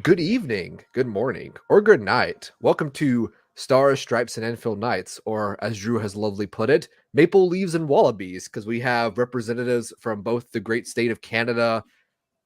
Good evening, good morning, or good night. Welcome to Stars, Stripes, and Anfield Nights, or as Drew has lovely put it, Maple Leaves and Wallabies, because we have representatives from both the great state of Canada,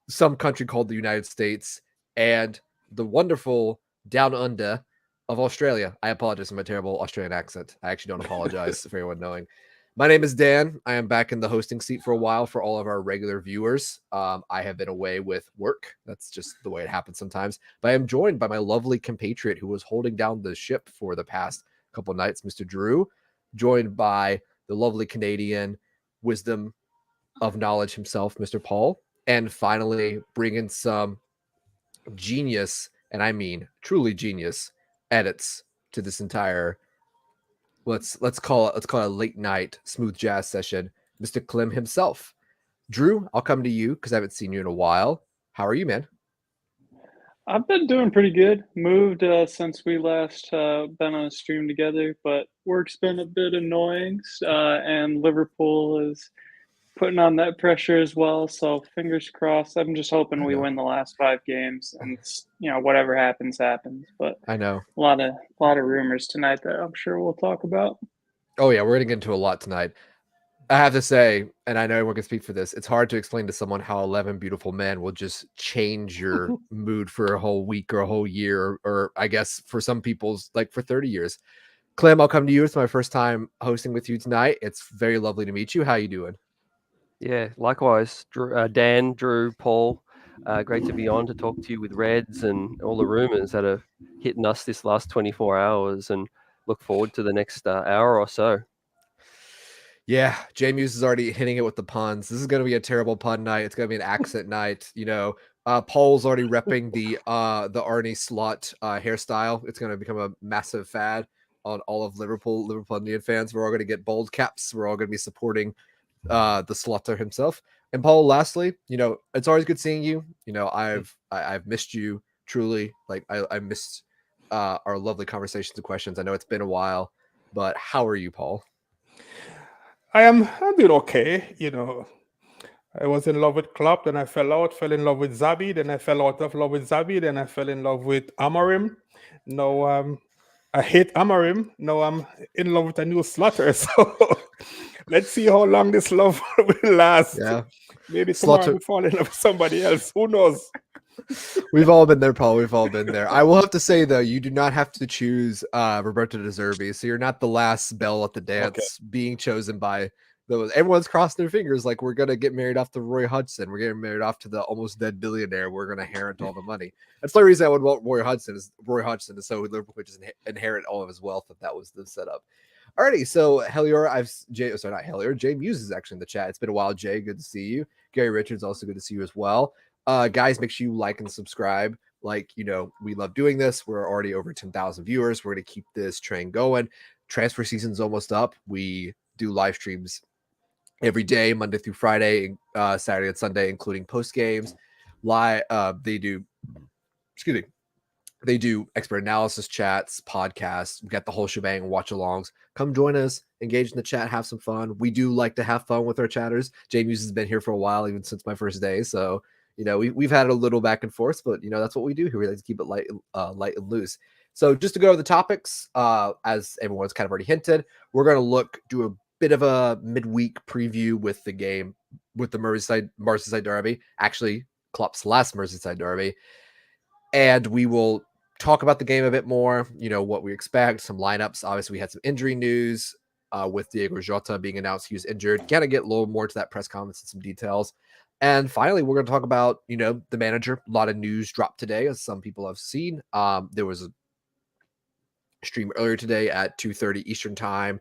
some country called the United States, and the wonderful Down Under of Australia. I apologize for my terrible Australian accent. I actually don't apologize for anyone knowing. My name is Dan. I am back in the hosting seat for a while for all of our regular viewers. I have been away with work. That's just the way it happens sometimes. But I am joined by my lovely compatriot who was holding down the ship for the past couple nights, Mr. Drew, joined by the lovely Canadian wisdom of knowledge himself, Mr. Paul, and finally bring in some genius, and I mean truly genius, edits to this entire let's call it a late night smooth jazz session, Mr. Clem himself. Drew, I'll come to you because I haven't seen you in a while. How are you, man? I've been doing pretty good. Moved since we last been on a stream together, but work's been a bit annoying, and Liverpool is putting on that pressure as well. So fingers crossed. I'm just hoping I we know. win the last 5 games, and whatever happens, happens. But I know. a lot of rumors tonight that I'm sure we'll talk about. Oh yeah, we're gonna get into a lot tonight. I have to say, and I know everyone can speak for this, it's hard to explain to someone how 11 beautiful men will just change your mood for a whole week or a whole year, or I guess for some people's like for 30 years. Clem, I'll come to you. It's my first time hosting with you tonight. It's very lovely to meet you. How you doing? Yeah, likewise, Dan, Drew, Paul. Great to be on to talk to you with Reds and all the rumours that are hitting us this last 24 hours, and look forward to the next hour or so. Yeah, Jay Muse is already hitting it with the puns. This is going to be a terrible pun night. It's going to be an accent night. Paul's already repping the Arne Slot hairstyle. It's going to become a massive fad on all of Liverpool Indian fans. We're all going to get bold caps. We're all going to be supporting the Slotter himself. And Paul, lastly, it's always good seeing you. I've missed you truly. Like I missed our lovely conversations and questions. I know it's been a while, but how are you, Paul? I'm doing okay. I was in love with Klopp, then I fell in love with Zabi, then I fell out of love with Zabi, then I fell in love with Amorim. Now I hate Amorim. Now I'm in love with a new Slaughter. So let's see how long this love will last. Yeah. Maybe tomorrow Slaughter. I'll fall in love with somebody else. Who knows? We've all been there, Paul. We've all been there. I will have to say though, you do not have to choose Roberto De Zerbi, so you're not the last bell at the Okay. dance being chosen by those. Everyone's crossing their fingers like we're gonna get married off to Roy Hodgson. We're getting married off to the almost dead billionaire. We're gonna inherit all the money. That's the reason I would want Roy Hodgson is so Liverpool could just inherit all of his wealth if that was the setup. Alrighty, so not Helior. Jay Muse is actually in the chat. It's been a while, Jay. Good to see you. Gary Richards, also good to see you as well. Guys, make sure you like and subscribe. We love doing this. We're already over 10,000 viewers. We're going to keep this train going. Transfer season's almost up. We do live streams every day, Monday through Friday, Saturday and Sunday, including post games. They do expert analysis chats, podcasts. We got the whole shebang, watch alongs. Come join us, engage in the chat, have some fun. We do like to have fun with our chatters. James has been here for a while, even since my first day. So, we've had a little back and forth, but that's what we do here. We like to keep it light and loose. So just to go over the topics, as everyone's kind of already hinted, we're going to do a bit of a midweek preview with the game, with the Merseyside Derby. Actually, Klopp's last Merseyside Derby. And we will talk about the game a bit more, what we expect, some lineups. Obviously, we had some injury news with Diogo Jota being announced he was injured. Kind of get a little more to that press conference and some details. And finally, we're going to talk about, the manager. A lot of news dropped today, as some people have seen. There was a stream earlier today at 2:30 Eastern time,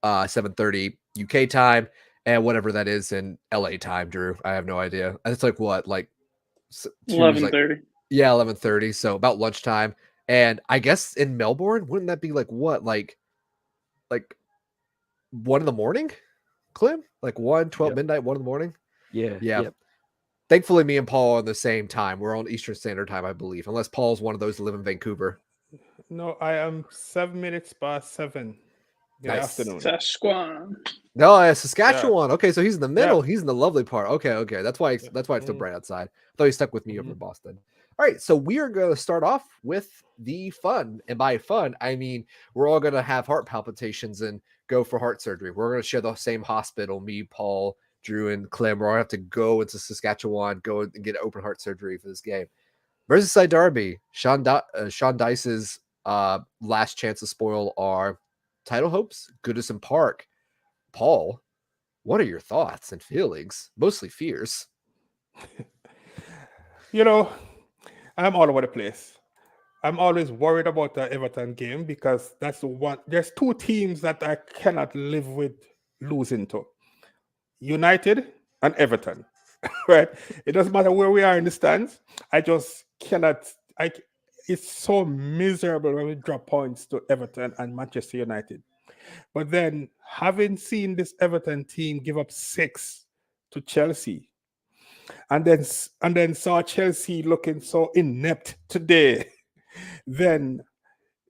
7:30 UK time, and whatever that is in LA time, Drew. I have no idea. It's like what? Like 11:30. Yeah, 11:30. So about lunchtime. And I guess in Melbourne, wouldn't that be like what? Like 1 in the morning? Clem? Like 12 Yep. midnight, 1 in the morning? Yeah. Yeah. Yep. Thankfully, me and Paul are on the same time. We're on Eastern Standard Time, I believe, unless Paul's one of those that live in Vancouver. No, I am 7 minutes past 7. Yeah, Nice. afternoon. Sasquan. No, Saskatchewan. Okay, so he's in the middle. Yeah. He's in the lovely part. Okay. That's why it's still bright outside. I thought he stuck with me over in Boston. All right, so we are going to start off with the fun, and by fun, I mean we're all going to have heart palpitations and go for heart surgery. We're going to share the same hospital. Me, Paul, Drew, and Clem. We're all have to go into Saskatchewan, go and get open heart surgery for this game. Merseyside Derby. Sean Dice's last chance to spoil our title hopes. Goodison Park. Paul, what are your thoughts and feelings? Mostly fears. You know, I'm all over the place. I'm always worried about the Everton game because that's the one. There's two teams that I cannot live with losing to: United and Everton. Right? It doesn't matter where we are in the stands. I just cannot. It's so miserable when we drop points to Everton and Manchester United. But then, having seen this Everton team give up 6 to Chelsea, and then saw Chelsea looking so inept today, then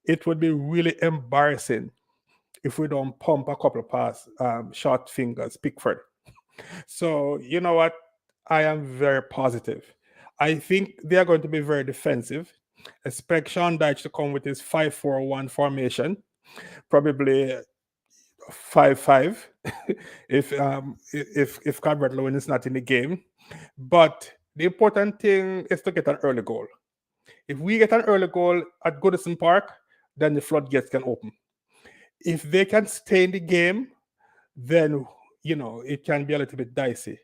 it would be really embarrassing if we don't pump a couple of short fingers, Pickford. So you know what? I am very positive. I think they are going to be very defensive. Expect Sean Dyche to come with his 5-4-1 formation, probably 5-5 if Calvert-Lewin is not in the game. But the important thing is to get an early goal. If we get an early goal at Goodison Park, then the floodgates can open. If they can stay in the game, then it can be a little bit dicey.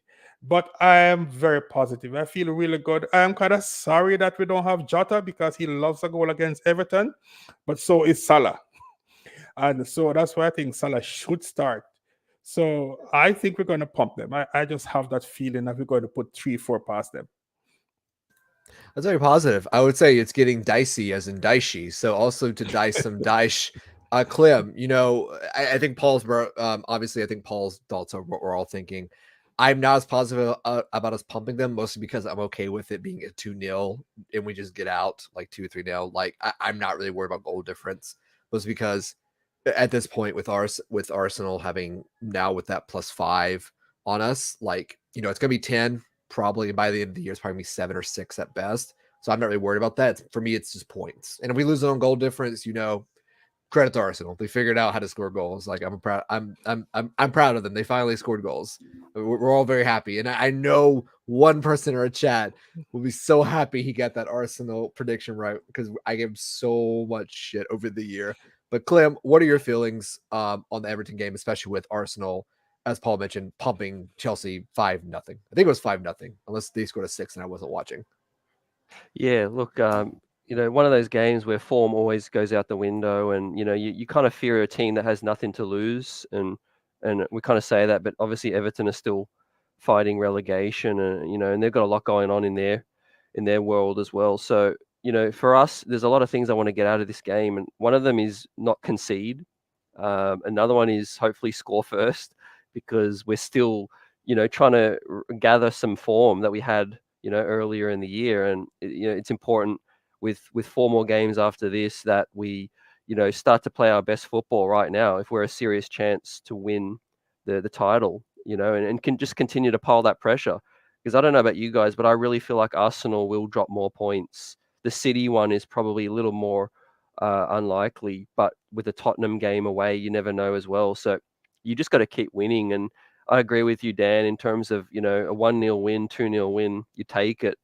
But I am very positive. I feel really good. I am kind of sorry that we don't have Jota because he loves a goal against Everton, but so is Salah. And so that's why I think Salah should start. So I think we're going to pump them. I just have that feeling that we're going to put 3-4 past them. That's very positive. I would say it's getting dicey as in dicey. So also to dice some dice. Clem, I think Paul's obviously I think Paul's thoughts are what we're all thinking. I'm not as positive about us pumping them, mostly because I'm okay with it being a 2-0 and we just get out like 2-3-0. Like I'm not really worried about goal difference, mostly because at this point with Arsenal having now with that +5 on us, like it's gonna be 10 probably by the end of the year. It's probably 7 or 6 at best. So I'm not really worried about that. For me, it's just points. And if we lose it on goal difference, credit to Arsenal. They figured out how to score goals. Like I'm proud of them. They finally scored goals. We're all very happy. And I know one person in our chat will be so happy he got that Arsenal prediction right because I gave him so much shit over the year. But Clem, what are your feelings on the Everton game, especially with Arsenal, as Paul mentioned, pumping Chelsea 5-0? I think it was 5-0, unless they scored a 6 and I wasn't watching. Yeah, look, one of those games where form always goes out the window, and you kind of fear a team that has nothing to lose, and we kind of say that, but obviously Everton are still fighting relegation, and they've got a lot going on in their world as well. So for us, there's a lot of things I want to get out of this game, and one of them is not concede. Another one is hopefully score first, because we're still trying to gather some form that we had earlier in the year, and it's important with 4 more games after this that we start to play our best football right now if we're a serious chance to win the title, and can just continue to pile that pressure. Because I don't know about you guys, but I really feel like Arsenal will drop more points. The City one is probably a little more unlikely, but with the Tottenham game away, you never know as well. So you just got to keep winning. And I agree with you, Dan, in terms of, a 1-0 win, 2-0 win, you take it.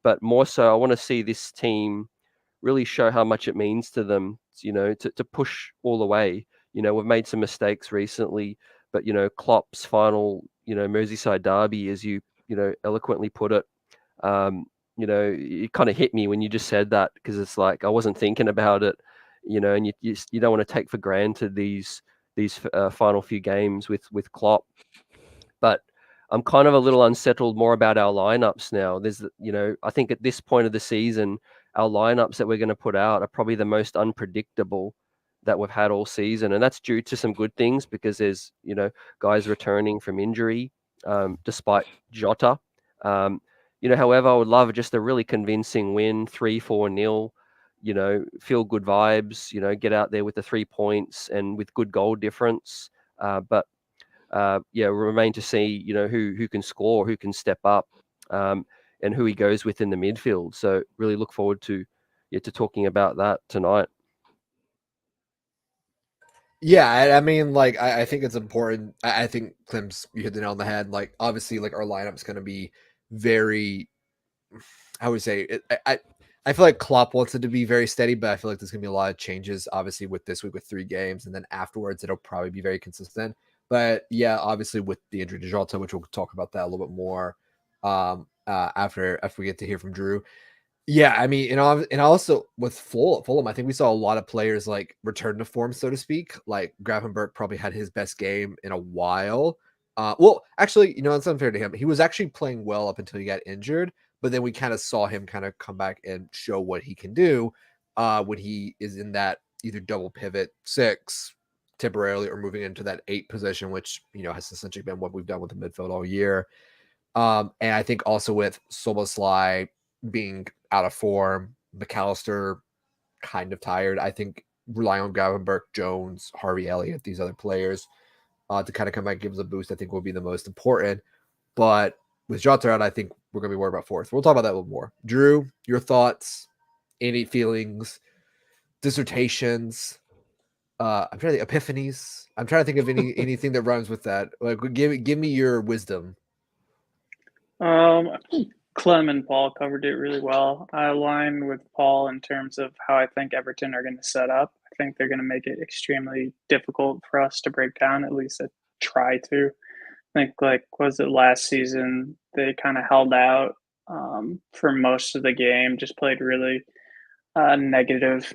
But more so, I want to see this team really show how much it means to them, to push all the way. We've made some mistakes recently, but, Klopp's final, Merseyside Derby, as you eloquently put it, it kind of hit me when you just said that, because it's like I wasn't thinking about it, and you don't want to take for granted these final few games with Klopp. But I'm kind of a little unsettled more about our lineups now. There's, I think at this point of the season, our lineups that we're going to put out are probably the most unpredictable that we've had all season. And that's due to some good things, because there's, guys returning from injury, despite Jota. However, I would love just a really convincing win, 3-4-0, feel good vibes, get out there with the 3 points and with good goal difference. But remain to see, who can score, who can step up, and who he goes with in the midfield. So really look forward to talking about that tonight. Yeah, I mean, like, I think it's important. I think, Clem's, you hit the nail on the head. Like, obviously, like, our lineup's going to be very, I would say, I feel like Klopp wants it to be very steady, but I feel like there's going to be a lot of changes, obviously, with this week with 3 games, and then afterwards, it'll probably be very consistent. But yeah, obviously, with the injury to Jota, which we'll talk about that a little bit more after we get to hear from Drew. Yeah, I mean, and also with Fulham, I think we saw a lot of players like return to form, so to speak. Like Gravenberch probably had his best game in a while. Well, actually, it's unfair to him. He was actually playing well up until he got injured, but then we kind of saw him kind of come back and show what he can do when he is in that either double pivot 6 temporarily or moving into that 8 position, which has essentially been what we've done with the midfield all year. And I think also with Szoboszlai being out of form, McAllister kind of tired. I think relying on Gravenberch, Jones, Harvey Elliott, these other players to kind of come back and give us a boost, I think will be the most important. But with Jota out, I think we're going to be worried about 4th. We'll talk about that a little more. Drew, your thoughts, any feelings, dissertations, I'm trying to think, epiphanies. I'm trying to think of anything that rhymes with that. Like, give me your wisdom. I think Clem and Paul covered it really well. I align with Paul in terms of how I think Everton are going to set up. I think they're going to make it extremely difficult for us to break down, at least try to. I think, like, was it last season, they kind of held out for most of the game, just played really negative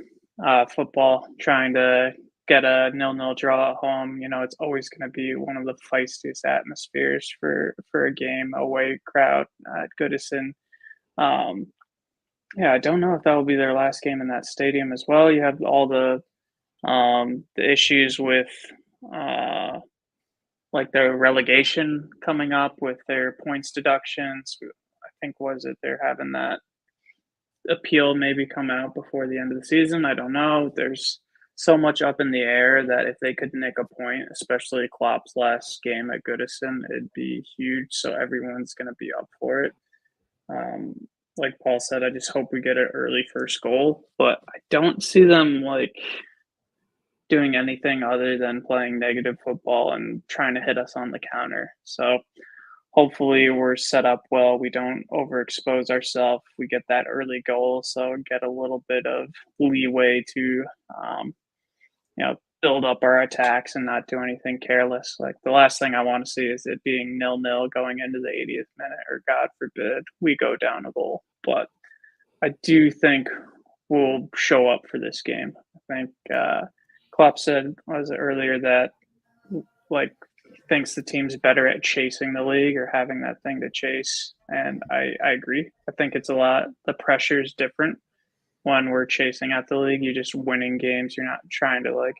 football, trying to get a 0-0 draw at home. It's always going to be one of the feistiest atmospheres for a game, away crowd at Goodison. I don't know if that will be their last game in that stadium as well. You have all the issues with like the relegation coming up with their points deductions. I think they're having that appeal maybe come out before the end of the season. I don't know. There's so much up in the air that if they could nick a point, especially Klopp's last game at Goodison, it'd be huge. So everyone's going to be up for it. Like Paul said, I just hope we get an early first goal, but I don't see them like doing anything other than playing negative football and trying to hit us on the counter. So hopefully we're set up well. We don't overexpose ourselves. We get that early goal, so get a little bit of leeway to, build up our attacks and not do anything careless. Like, the last thing I want to see is it being 0-0 going into the 80th minute, or God forbid we go down a goal. But I do think we'll show up for this game. I think Klopp said earlier that like thinks the team's better at chasing the league or having that thing to chase, and I agree. I think it's the pressure is different when we're chasing at the league. You're just winning games. You're not trying to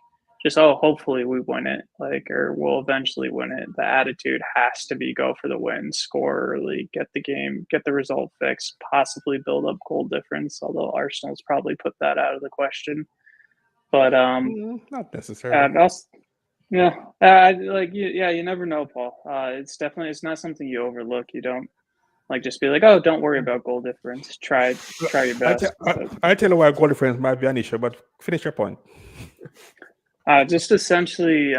hopefully we win it, or we'll eventually win it. The attitude has to be go for the win, score early, get the result fixed, possibly build up goal difference, although Arsenal's probably put that out of the question. But not necessarily. You never know, Paul. It's not something you overlook. You don't just be like, oh, don't worry about goal difference. Try your best. I tell you why goal difference might be an issue, but finish your point. Just essentially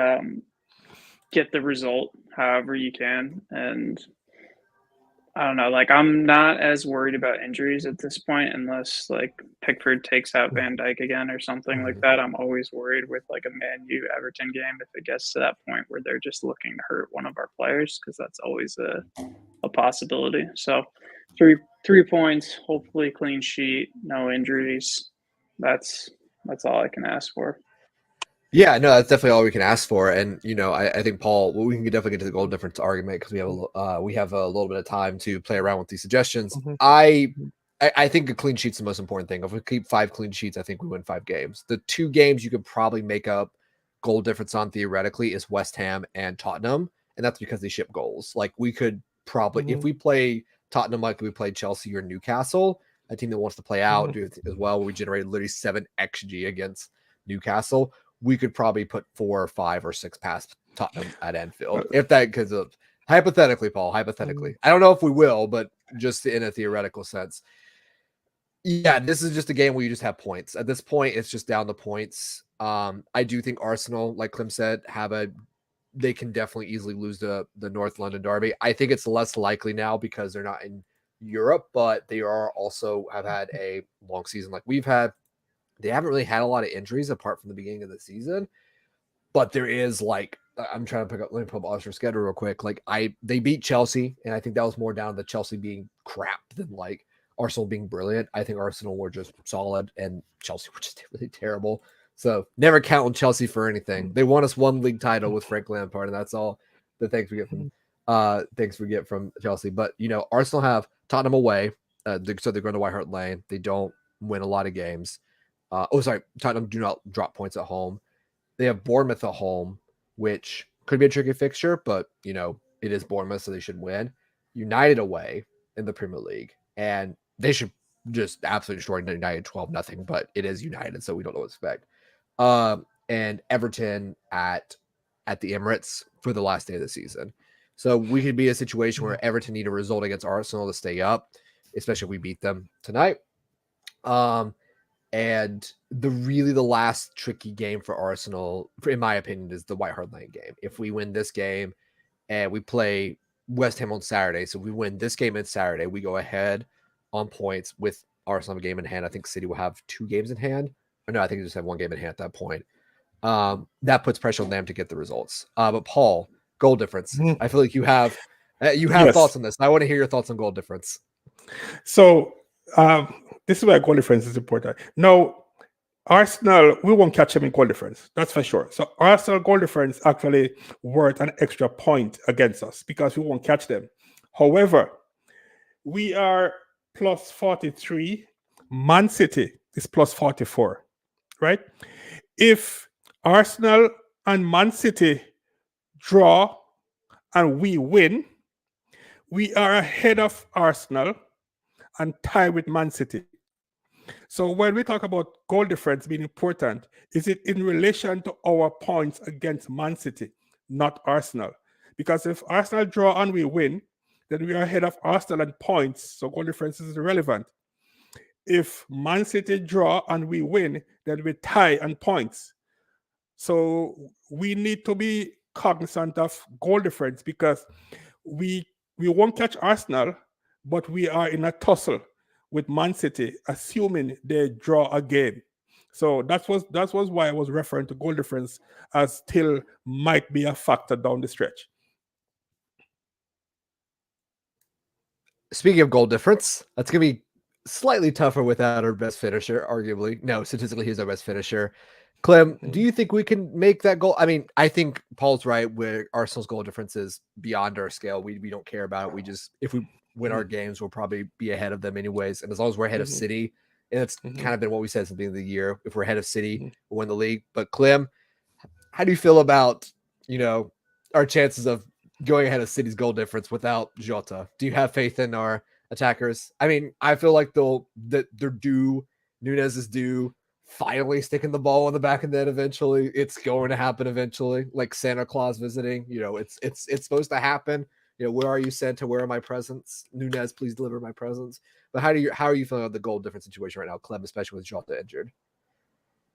get the result however you can. And I don't know, I'm not as worried about injuries at this point, unless Pickford takes out Van Dijk again or something like that. I'm always worried with a Man U Everton game if it gets to that point where they're just looking to hurt one of our players, because that's always a possibility. So 3 points, hopefully clean sheet, no injuries. That's all I can ask for. Yeah, no, that's definitely all we can ask for. And, I think, Paul, we can definitely get to the goal difference argument because we have a little bit of time to play around with these suggestions. Mm-hmm. I think a clean sheet's the most important thing. If we keep 5 clean sheets, I think we win 5 games. The 2 games you could probably make up goal difference on theoretically is West Ham and Tottenham, and that's because they ship goals. We could probably, if we play Tottenham like we played Chelsea or Newcastle, a team that wants to play out, do it as well. We generated literally 7 XG against Newcastle. We could probably put 4 or 5 or 6 past Tottenham at Anfield. If that, because of hypothetically, Paul, hypothetically. I don't know if we will, but just in a theoretical sense. Yeah, this is just a game where you just have points. At this point, it's just down to points. I do think Arsenal, like Clem said, they can definitely easily lose the North London Derby. I think it's less likely now because they're not in Europe, but they are also have had a long season like we've had. They haven't really had a lot of injuries apart from the beginning of the season, but there is like, I'm trying to let me pull up Arsenal's schedule real quick. Like they beat Chelsea, and I think that was more down to Chelsea being crap than like Arsenal being brilliant. I think Arsenal were just solid and Chelsea were just really terrible. So never count on Chelsea for anything. They won us 1 league title with Frank Lampard, and that's all the thanks we get from Chelsea. But Arsenal have Tottenham away, so they're going to White Hart Lane. They don't win a lot of games. Tottenham do not drop points at home. They have Bournemouth at home, which could be a tricky fixture, but it is Bournemouth, so they should win. United away in the Premier League, and they should just absolutely destroy United 12-0, but it is United, so we don't know what to expect. And Everton at the Emirates for the last day of the season. So we could be in a situation where Everton need a result against Arsenal to stay up, especially if we beat them tonight. And the last tricky game for Arsenal, in my opinion, is the White Hart Lane game. If we win this game and we play West Ham on Saturday, so if we win this game on Saturday, we go ahead on points with Arsenal have a game in hand. I think City will have 2 games in hand. Or no, I think they just have 1 game in hand at that point. That puts pressure on them to get the results. But Paul, goal difference. I feel like you have Yes. thoughts on this. I want to hear your thoughts on goal difference. So this is why goal difference is important. Now, Arsenal, we won't catch them in goal difference. That's for sure. So Arsenal goal difference actually worth an extra point against us because we won't catch them. However, we are plus 43. Man City is plus 44, right? If Arsenal and Man City draw and we win, we are ahead of Arsenal and tied with Man City. So when we talk about goal difference being important, is it in relation to our points against Man City, not Arsenal? Because if Arsenal draw and we win, then we are ahead of Arsenal and points, so goal difference is irrelevant. If Man City draw and we win, then we tie and points. So we need to be cognizant of goal difference because we won't catch Arsenal, but we are in a tussle with Man City, assuming they draw a game. So that was why I was referring to goal difference as still might be a factor down the stretch. Speaking of goal difference, that's going to be slightly tougher without our best finisher, arguably. No, statistically, he's our best finisher. Clem, do you think we can make that goal? I mean, I think Paul's right where Arsenal's goal difference is beyond our scale. We don't care about it. If we win our games, we'll probably be ahead of them anyways. And as long as we're ahead of City, and it's kind of been what we said at the beginning of the year, if we're ahead of City, we'll win the league. But Clem, how do you feel about, our chances of going ahead of City's goal difference without Jota? Do you have faith in our attackers? I mean, I feel like they're due. Nunez is due. Finally sticking the ball in the back of the net eventually. It's going to happen eventually. Like Santa Claus visiting. It's supposed to happen. Where are you, Santa? Where are my presents? Nunez, please deliver my presents. But how are you feeling about the goal difference situation right now, Clem, especially with Jota injured?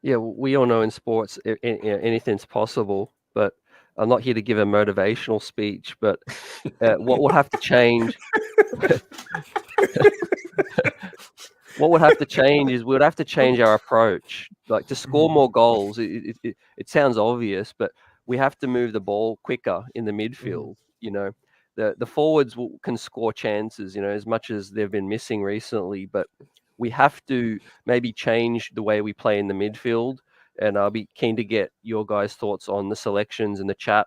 Yeah, we all know in sports anything's possible, but I'm not here to give a motivational speech. But what will have to change? What would have to change is we would have to change our approach. Like to score more goals, it sounds obvious, but we have to move the ball quicker in the midfield. The forwards can score chances, as much as they've been missing recently, but we have to maybe change the way we play in the midfield. And I'll be keen to get your guys' thoughts on the selections in the chat.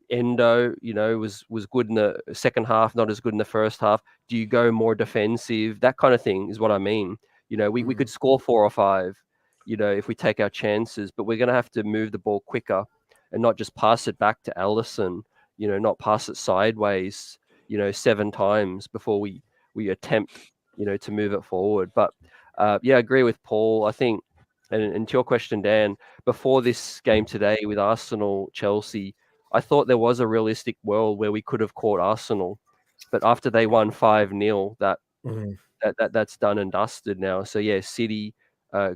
Endo, was good in the second half, not as good in the first half. Do you go more defensive? That kind of thing is what I mean. We could score 4 or 5, if we take our chances, but we're going to have to move the ball quicker and not just pass it back to Allison, not pass it sideways, 7 times before we attempt to move it forward. But yeah, I agree with Paul. I think, and to your question, Dan, before this game today with Arsenal, Chelsea, I thought there was a realistic world where we could have caught Arsenal, but after they won 5-0, that's done and dusted now. So yeah, City,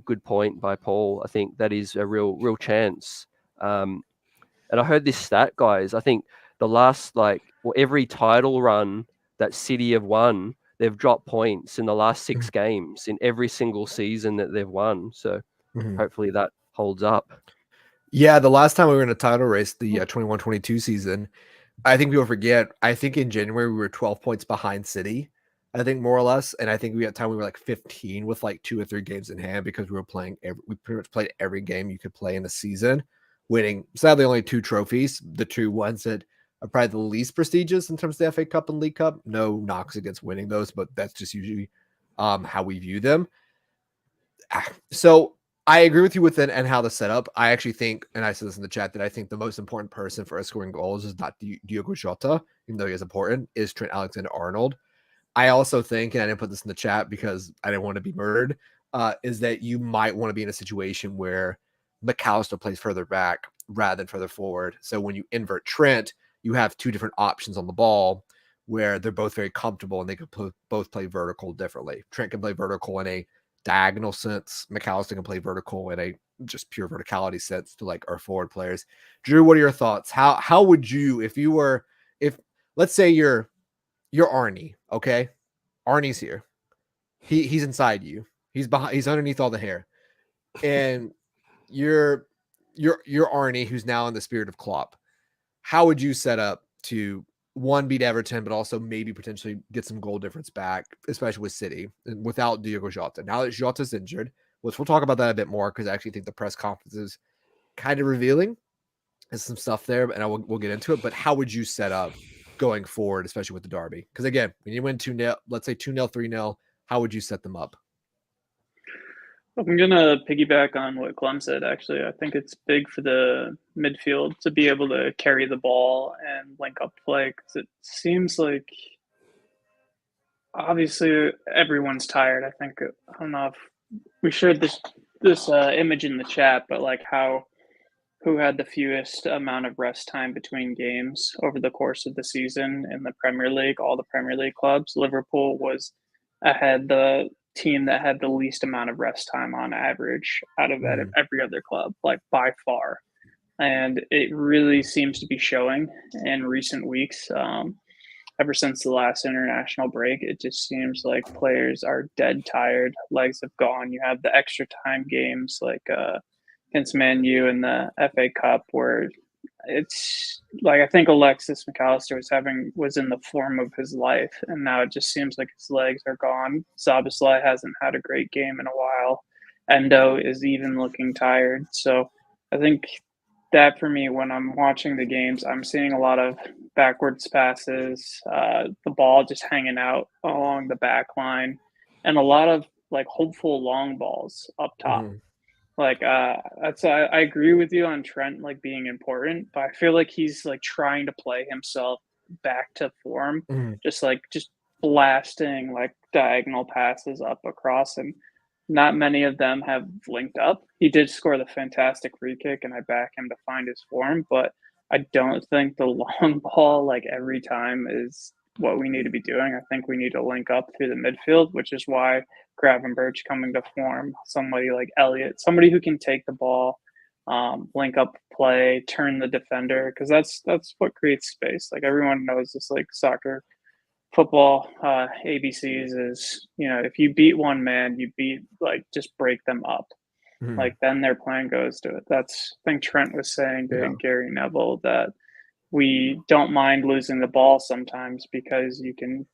good point by Paul. I think that is a real chance. And I heard this stat, guys. I think the last every title run that City have won, they've dropped points in the last 6 games in every single season that they've won. So hopefully that holds up. Yeah, the last time we were in a title race, the 21-22 season, I think people forget. I think in January we were 12 points behind City, I think more or less, and I think we at time we were like 15 with like 2 or 3 games in hand because we were playing. We pretty much played every game you could play in the season, winning sadly only 2 trophies. The 2 ones that are probably the least prestigious in terms of the FA Cup and League Cup. No knocks against winning those, but that's just usually how we view them. So I agree with you with it and how the setup. I actually think, and I said this in the chat, that I think the most important person for us scoring goals is not Diogo Jota, even though he is important, is Trent Alexander-Arnold. I also think, and I didn't put this in the chat because I didn't want to be murdered, is that you might want to be in a situation where McAllister plays further back rather than further forward. So when you invert Trent, you have 2 different options on the ball where they're both very comfortable and they could both play vertical differently. Trent can play vertical in a diagonal sense. McAllister can play vertical in a just pure verticality sense to like our forward players. Drew, what are your thoughts? How would you, if let's say you're Arnie, okay? Arnie's here. He's inside you. He's underneath all the hair. And you're Arnie, who's now in the spirit of Klopp. How would you set up to one, beat Everton, but also maybe potentially get some goal difference back, especially with City and without Diogo Jota? Now that Jota's injured, which we'll talk about that a bit more because I actually think the press conference is kind of revealing. There's some stuff there, and we'll get into it. But how would you set up going forward, especially with the Derby? Because again, when you win 2-0, let's say 2-0, 3-0, how would you set them up? I'm going to piggyback on what Clem said, actually. I think it's big for the midfield to be able to carry the ball and link up play because it seems like obviously everyone's tired. I don't know if we shared this image in the chat, but like who had the fewest amount of rest time between games over the course of the season in the Premier League, all the Premier League clubs. Liverpool was ahead, the team that had the least amount of rest time on average out of every other club, like by far. And it really seems to be showing in recent weeks. Ever since the last international break, it just seems like players are dead tired. Legs have gone. You have the extra time games like against Man U in the FA Cup, where it's like I think Alexis McAllister was in the form of his life, and now it just seems like his legs are gone. Szoboszlai hasn't had a great game in a while. Endo is even looking tired. So I think that for me, when I'm watching the games, I'm seeing a lot of backwards passes, the ball just hanging out along the back line, and a lot of like hopeful long balls up top. Like I agree with you on Trent like being important, but I feel like he's like trying to play himself back to form, just blasting like diagonal passes up across, and not many of them have linked up. He did score the fantastic free kick, and I back him to find his form, but I don't think the long ball like every time is what we need to be doing. I think we need to link up through the midfield, which is why Gravenberch coming to form, somebody like Elliott, somebody who can take the ball, link up play, turn the defender, because that's what creates space. Like everyone knows this, like soccer, football, ABCs is, if you beat one man, you beat just break them up. Like then their plan goes to it. I think Trent was saying to Gary Neville that we don't mind losing the ball sometimes because you can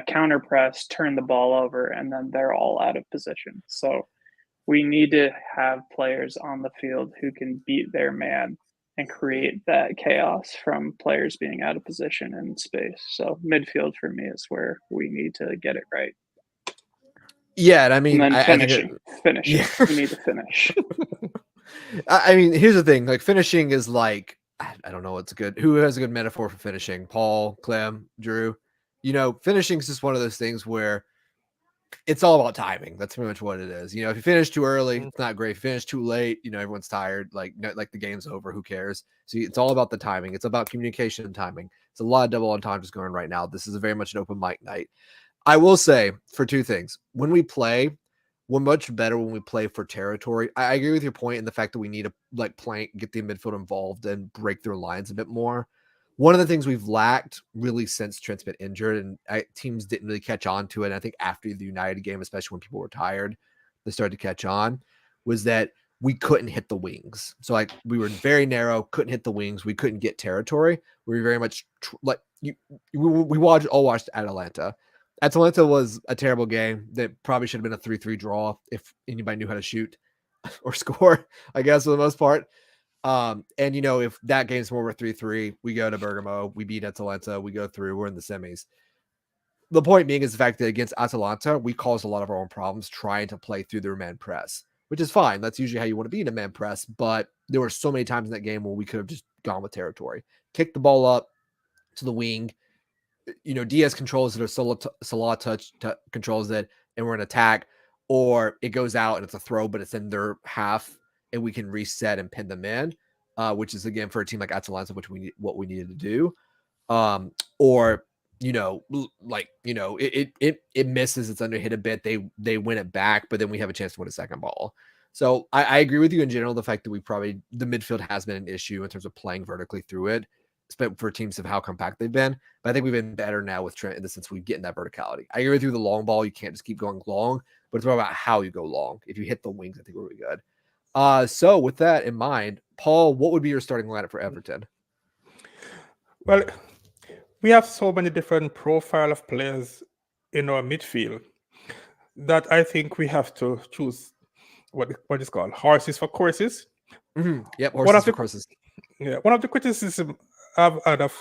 counter press, turn the ball over, and then they're all out of position. So we need to have players on the field who can beat their man and create that chaos from players being out of position and space. So midfield for me is where we need to get it right. Yeah, and I mean, and then finishing. Yeah. We need to finish. I mean, here's the thing: like finishing is like, I don't know what's good. Who has a good metaphor for finishing? Paul, Clem, Drew. Finishing is just one of those things where it's all about timing. That's pretty much what it is. If you finish too early, it's not great. If you finish too late, everyone's tired. Like the game's over. Who cares? So it's all about the timing. It's about communication and timing. It's a lot of double entendres going right now. This is very much an open mic night. I will say for two things. When we play, we're much better when we play for territory. I agree with your point in the fact that we need to get the midfield involved and break their lines a bit more. One of the things we've lacked really since Trent's been injured, and teams didn't really catch on to it. And I think after the United game, especially when people were tired, they started to catch on, was that we couldn't hit the wings. So we were very narrow, couldn't hit the wings. We couldn't get territory. We were very much we watched Atalanta. Atalanta was a terrible game that probably should have been a 3-3 draw if anybody knew how to shoot or score, I guess, for the most part. And if that game's more of a 3-3, we go to Bergamo, we beat Atalanta, we go through, we're in the semis. The point being is the fact that against Atalanta, we caused a lot of our own problems trying to play through their man press, which is fine. That's usually how you want to be in a man press, but there were so many times in that game where we could have just gone with territory, kicked the ball up to the wing. Diaz controls it, or Salah controls it, and we're in attack, or it goes out and it's a throw, but it's in their half, and we can reset and pin them in, which is again for a team like Atalanta, what we needed to do. Or it misses, it's under hit a bit, they win it back, but then we have a chance to win a second ball. So I agree with you in general, the fact that the midfield has been an issue in terms of playing vertically through it, for teams of how compact they've been. But I think we've been better now with Trent in the sense we get in that verticality. I agree with you, the long ball, you can't just keep going long, but it's more about how you go long. If you hit the wings, I think we're really good. So with that in mind, Paul, what would be your starting lineup for Everton? Well, we have so many different profile of players in our midfield that I think we have to choose what is called horses for courses. Mm-hmm. Yep, horses for courses. Yeah, one of the criticisms I've had of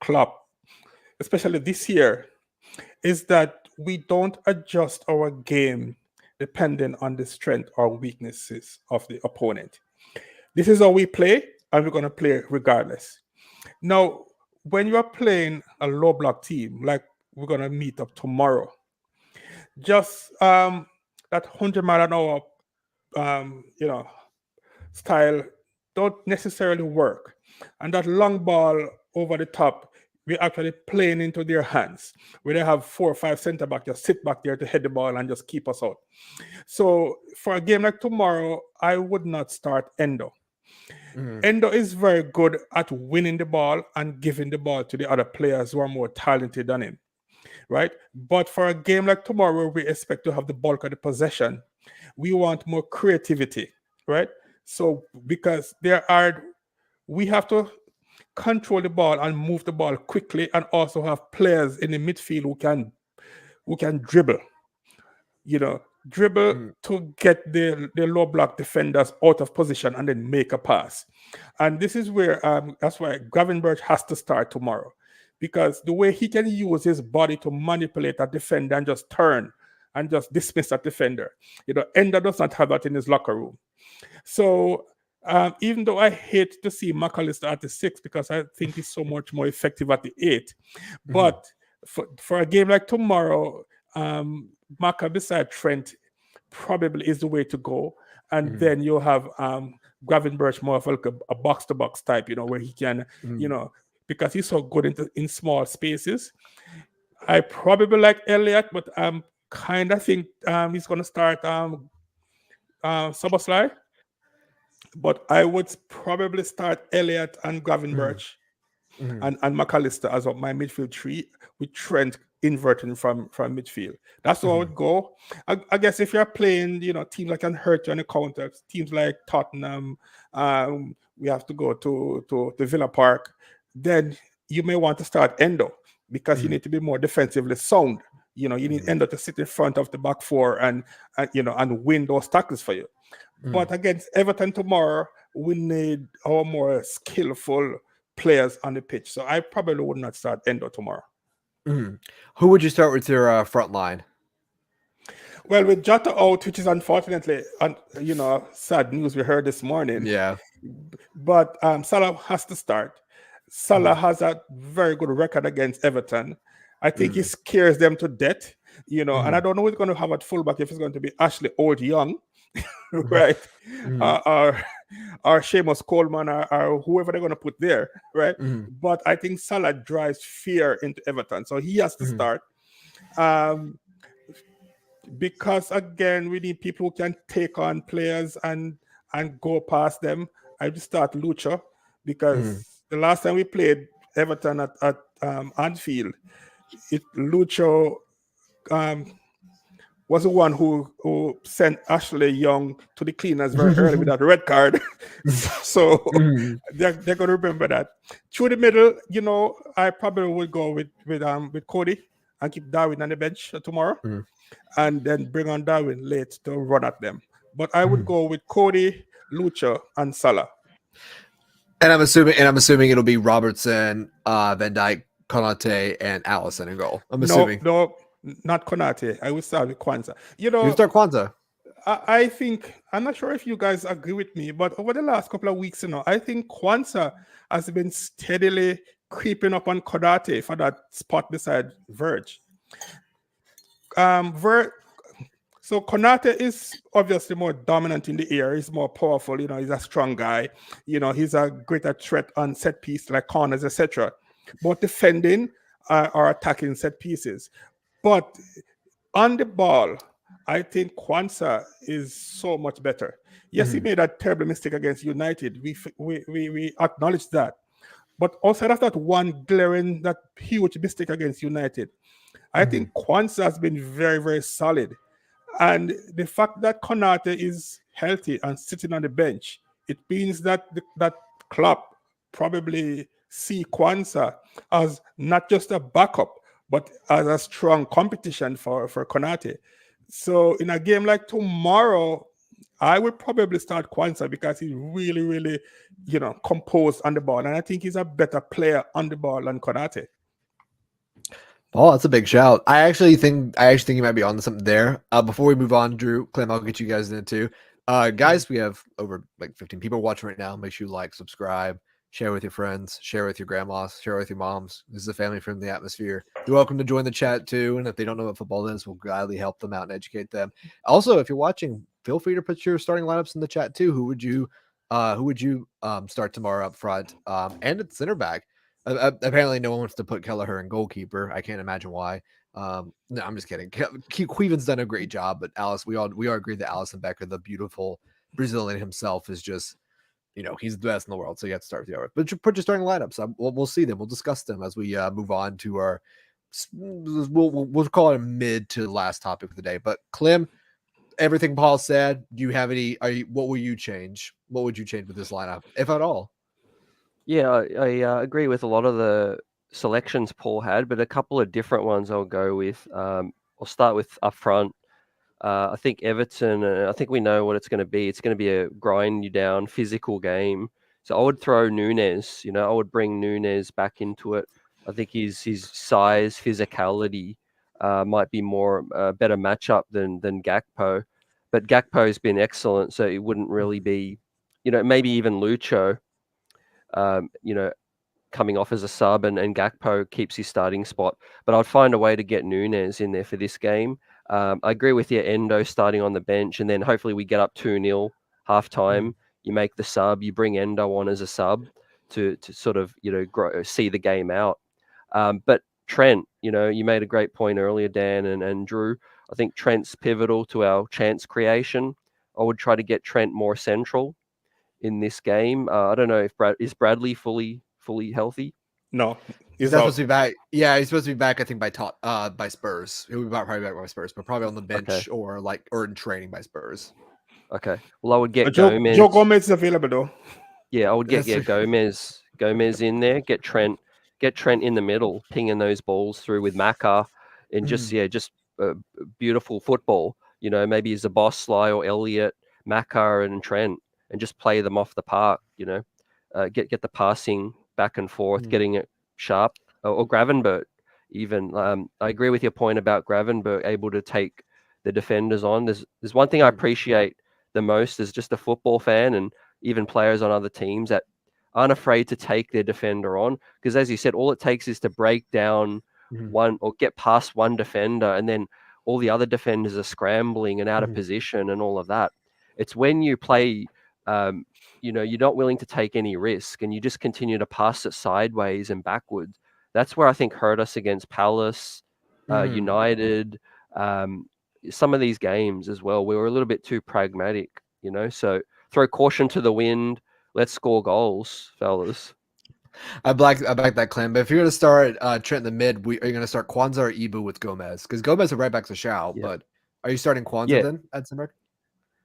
Klopp, especially this year, is that we don't adjust our game depending on the strength or weaknesses of the opponent. This is how we play, and we're going to play regardless. Now, when you are playing a low block team, like we're going to meet up tomorrow, just that 100-mile an hour, style don't necessarily work. And that long ball over the top, we're actually playing into their hands, where they have 4 or 5 center back just sit back there to head the ball and just keep us out. So for a game like tomorrow, I would not start Endo. Endo is very good at winning the ball and giving the ball to the other players who are more talented than him, right? But for a game like tomorrow, we expect to have the bulk of the possession. We want more creativity, right? So because we have to control the ball and move the ball quickly, and also have players in the midfield who can dribble, to get the low block defenders out of position and then make a pass. And this is where that's why Gravenberch has to start tomorrow, because the way he can use his body to manipulate a defender and just turn and just dismiss that defender, Ender does not have that in his locker room. So even though I hate to see McAllister at the 6, because I think he's so much more effective at the 8, but for a game like tomorrow, Maka beside Trent probably is the way to go. And then you'll have Gravenberch more of like a box-to-box type, where he can, because he's so good in small spaces. I probably like Elliott, but kind of think he's going to start Szoboszlai. But I would probably start Elliott and Gravenberch and McAllister as my midfield 3, with Trent inverting from midfield. That's how I would go. I guess if you're playing, teams that can hurt you on the counter, teams like Tottenham, we have to go to Villa Park, then you may want to start Endo, because you need to be more defensively sound. You need Endo to sit in front of the back 4 and win those tackles for you. But against Everton tomorrow, we need our more skillful players on the pitch. So I probably would not start Endo tomorrow. Who would you start with your front line? Well, with Jota out, which is unfortunately, sad news we heard this morning. Yeah. But Salah has to start. Salah has a very good record against Everton. I think he scares them to death. you know, and I don't know who's going to have at fullback, if it's going to be Ashley Old Young, right? Or Seamus Coleman, or whoever they're going to put there, right? But I think Salah drives fear into Everton, so he has to start. Because again, we need people who can take on players and go past them. I just start Lucha, because the last time we played Everton at Anfield, Lucho was the one who sent Ashley Young to the cleaners very early with that red card. So they're going to remember that. Through the middle, you know, I probably would go with Cody and keep Darwin on the bench tomorrow, and then bring on Darwin late to run at them. But I would go with Cody, Lucha, and Salah. And I'm assuming it'll be Robertson, Van Dijk, Konate, and Allison in goal. I'm assuming. No, not Konate. I will start with Kwanzaa. You know, you start Kwanzaa. I think, I'm not sure if you guys agree with me, but over the last couple of weeks, you know, I think Kwanzaa has been steadily creeping up on Konate for that spot beside Verge. So Konate is obviously more dominant in the air. He's more powerful. You know, he's a strong guy. You know, he's a greater threat on set piece like corners, etc. But defending or attacking set pieces. But on the ball, I think Kwanzaa is so much better. Yes, he made a terrible mistake against United. We acknowledge that. But outside of that one glaring, that huge mistake against United, I think Kwanzaa has been very, very solid. And the fact that Konate is healthy and sitting on the bench, it means that that Klopp probably see Kwanzaa as not just a backup, but as a strong competition for Konate. So in a game like tomorrow, I would probably start Kwanzaa because he's really, really, you know, composed on the ball. And I think he's a better player on the ball than Konate. Oh, that's a big shout. I actually think you might be on something there. Before we move on, Drew, Clem, I'll get you guys in it too. Guys, we have over like 15 people watching right now. Make sure you like, subscribe, share with your friends, share with your grandmas, share with your moms. This is a family-friendly atmosphere. You're welcome to join the chat too. And if they don't know what football is, we'll gladly help them out and educate them. Also, if you're watching, feel free to put your starting lineups in the chat too. Who would you start tomorrow up front and at center back? Apparently, no one wants to put Kelleher in goalkeeper. I can't imagine why. No, I'm just kidding. Queven's done a great job, but Alice, we all agree that Alisson Becker, the beautiful Brazilian himself, is just, you know, he's the best in the world. So you have to start with the other. But put your starting lineups. We'll see them. We'll discuss them as we move on to our. We'll call it a mid to last topic of the day. But Clem, everything Paul said. Do you have any? What will you change? What would you change with this lineup, if at all? Yeah, I agree with a lot of the selections Paul had, but a couple of different ones I'll go with. I'll start with up front. I think Everton, I think we know what it's going to be. It's going to be a grind you down physical game. So I would throw Núñez, you know, I would bring Núñez back into it. I think his size, physicality might be more better matchup than Gakpo. But Gakpo's been excellent, so it wouldn't really be, you know, maybe even Lucho. You know, coming off as a sub and Gakpo keeps his starting spot. But I'd find a way to get Núñez in there for this game. I agree with you, Endo starting on the bench, and then hopefully we get up 2-0 half-time. You make the sub, you bring Endo on as a sub to sort of, you know, see the game out. But Trent, you know, you made a great point earlier, Dan and Drew. I think Trent's pivotal to our chance creation. I would try to get Trent more central in this game. I don't know if is Bradley fully healthy? No, he's not supposed to be back. Yeah, he's supposed to be back. I think by Spurs. He'll be probably back by Spurs, but probably on the bench or in training by Spurs. Okay. Well, I would get Gomez. Joe Gomez is available though. Yeah, I would get Gomez in there. Get Trent in the middle, pinging those balls through with Maka, and just beautiful football. You know, maybe Szoboszlai or Elliott, Maka and Trent, and just play them off the park, you know, get the passing back and forth, getting it sharp, or Gravenberch even. I agree with your point about Gravenberch able to take the defenders on. There's one thing I appreciate the most as just a football fan, and even players on other teams that aren't afraid to take their defender on, because as you said, all it takes is to break down one or get past one defender, and then all the other defenders are scrambling and out of position and all of that. It's when you play, you're not willing to take any risk and you just continue to pass it sideways and backwards. That's where I think hurt us against Palace, United, some of these games as well. We were a little bit too pragmatic, so throw caution to the wind. Let's score goals, fellas. I back that claim. But if you're going to start Trent in the mid, are you going to start Kwanzaa or Ibu with Gomez? Because Gomez at right back's a shout, but are you starting Kwanzaa then at center back?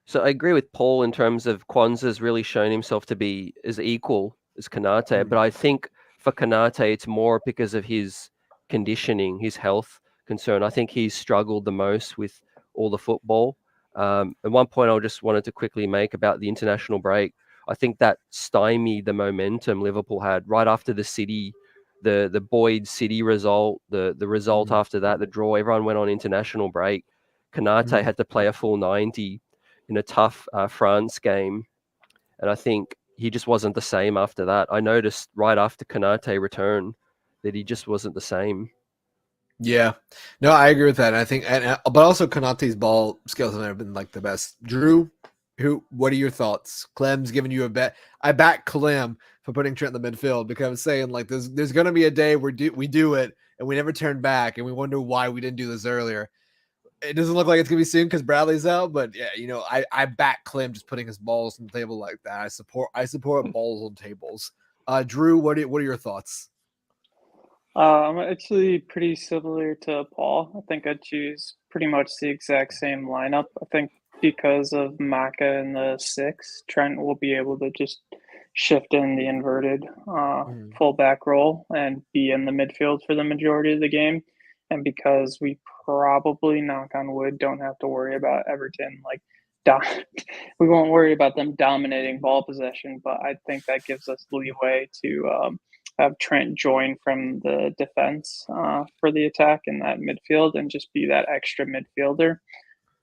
So I agree with Paul in terms of Kwanzaa's really shown himself to be as equal as Konate, but I think for Konate, it's more because of his conditioning, his health concern. I think he's struggled the most with all the football. And one point I just wanted to quickly make about the international break, I think that stymied the momentum Liverpool had right after the City, the Boyd City result, the result after that, the draw. Everyone went on international break. Konate had to play a full 90 in a tough France game, and I think he just wasn't the same after that. I noticed right after Konate returned that he just wasn't the same. Yeah, no, I agree with that. And I think, but also Konate's ball skills have never been like the best. Drew, what are your thoughts? Clem's giving you a bet. I back Clem for putting Trent in the midfield because I was saying like there's going to be a day where we do it and we never turn back and we wonder why we didn't do this earlier. It doesn't look like it's gonna be soon because Bradley's out, but yeah, I back Clem just putting his balls on the table like that. I support balls on tables. Drew, what are your thoughts? I'm actually pretty similar to Paul. I think I'd choose pretty much the exact same lineup. I think because of Maka in the 6, Trent will be able to just shift in the inverted fullback role and be in the midfield for the majority of the game. And because we probably, knock on wood, don't have to worry about Everton, we won't worry about them dominating ball possession, but I think that gives us leeway to have Trent join from the defense for the attack in that midfield and just be that extra midfielder.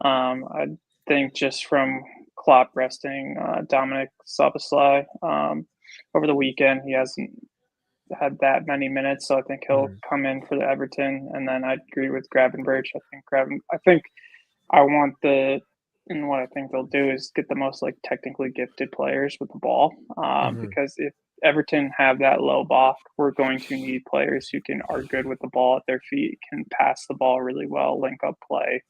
I think just from Klopp resting Dominic Szoboszlai over the weekend, he hasn't had that many minutes, so I think he'll come in for the Everton. And then I'd agree with Gravenberch. And what I think they'll do is get the most technically gifted players with the ball, because if Everton have that low block, we're going to need players who are good with the ball at their feet, can pass the ball really well, link up play,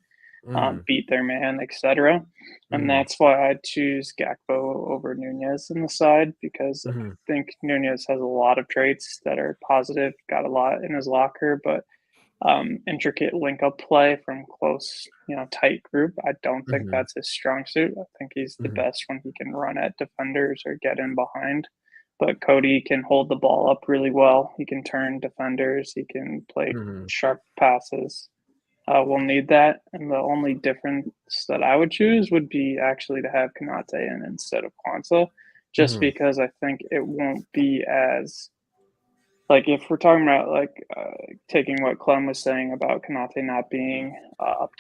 beat their man, etc. And that's why I'd choose Gakpo over Nunez in the side, because I think Nunez has a lot of traits that are positive, got a lot in his locker, but intricate link-up play from close, tight group, I don't think that's his strong suit. I think he's the best when he can run at defenders or get in behind. But Cody can hold the ball up really well. He can turn defenders. He can play sharp passes. We'll need that. And the only difference that I would choose would be actually to have Konate in instead of Kwanzaa, just because I think it won't be as... if we're talking about taking what Clem was saying about Konate not being up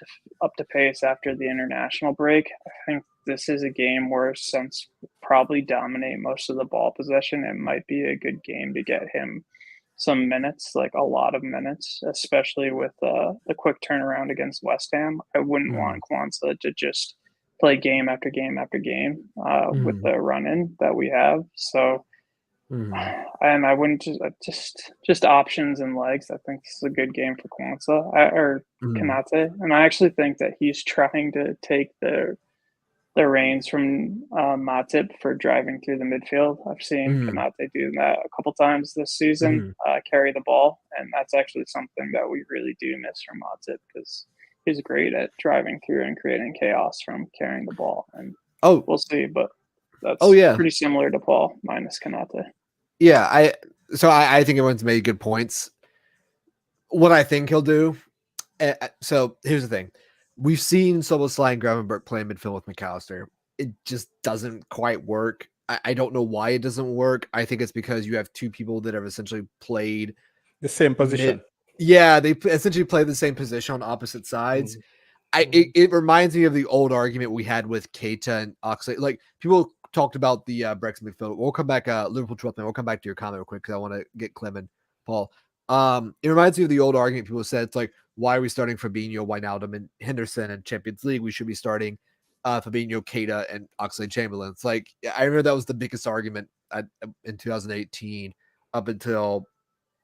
to pace after the international break, I think this is a game where, since we'll probably dominate most of the ball possession, it might be a good game to get him some minutes, a lot of minutes, especially with the quick turnaround against West Ham. I wouldn't want Kwanzaa to just play game after game after game with the run-in that we have. So. And I wouldn't just options and legs. I think this is a good game for Kwanzaa or Konate, and I actually think that he's trying to take the reins from Matip for driving through the midfield. I've seen Konate do that a couple times this season, carry the ball, and that's actually something that we really do miss from Matip, because he's great at driving through and creating chaos from carrying the ball. And we'll see, but that's pretty similar to Paul minus Konate. Yeah, I think everyone's made good points. What I think he'll do. So here's the thing: we've seen Szoboszlai and Gravenberch play midfield with McAllister. It just doesn't quite work. I don't know why it doesn't work. I think it's because you have two people that have essentially played the same position. They essentially play the same position on opposite sides. It reminds me of the old argument we had with Keita and Oxlade. People talked about the Brexit midfield. We'll come back, Liverpool 12th man. We'll come back to your comment real quick because I want to get Clem and Paul. It reminds me of the old argument people said. It's why are we starting Fabinho, Wijnaldum, and Henderson in Champions League? We should be starting Fabinho, Keita, and Oxlade-Chamberlain. It's like, I remember that was the biggest argument in 2018 up until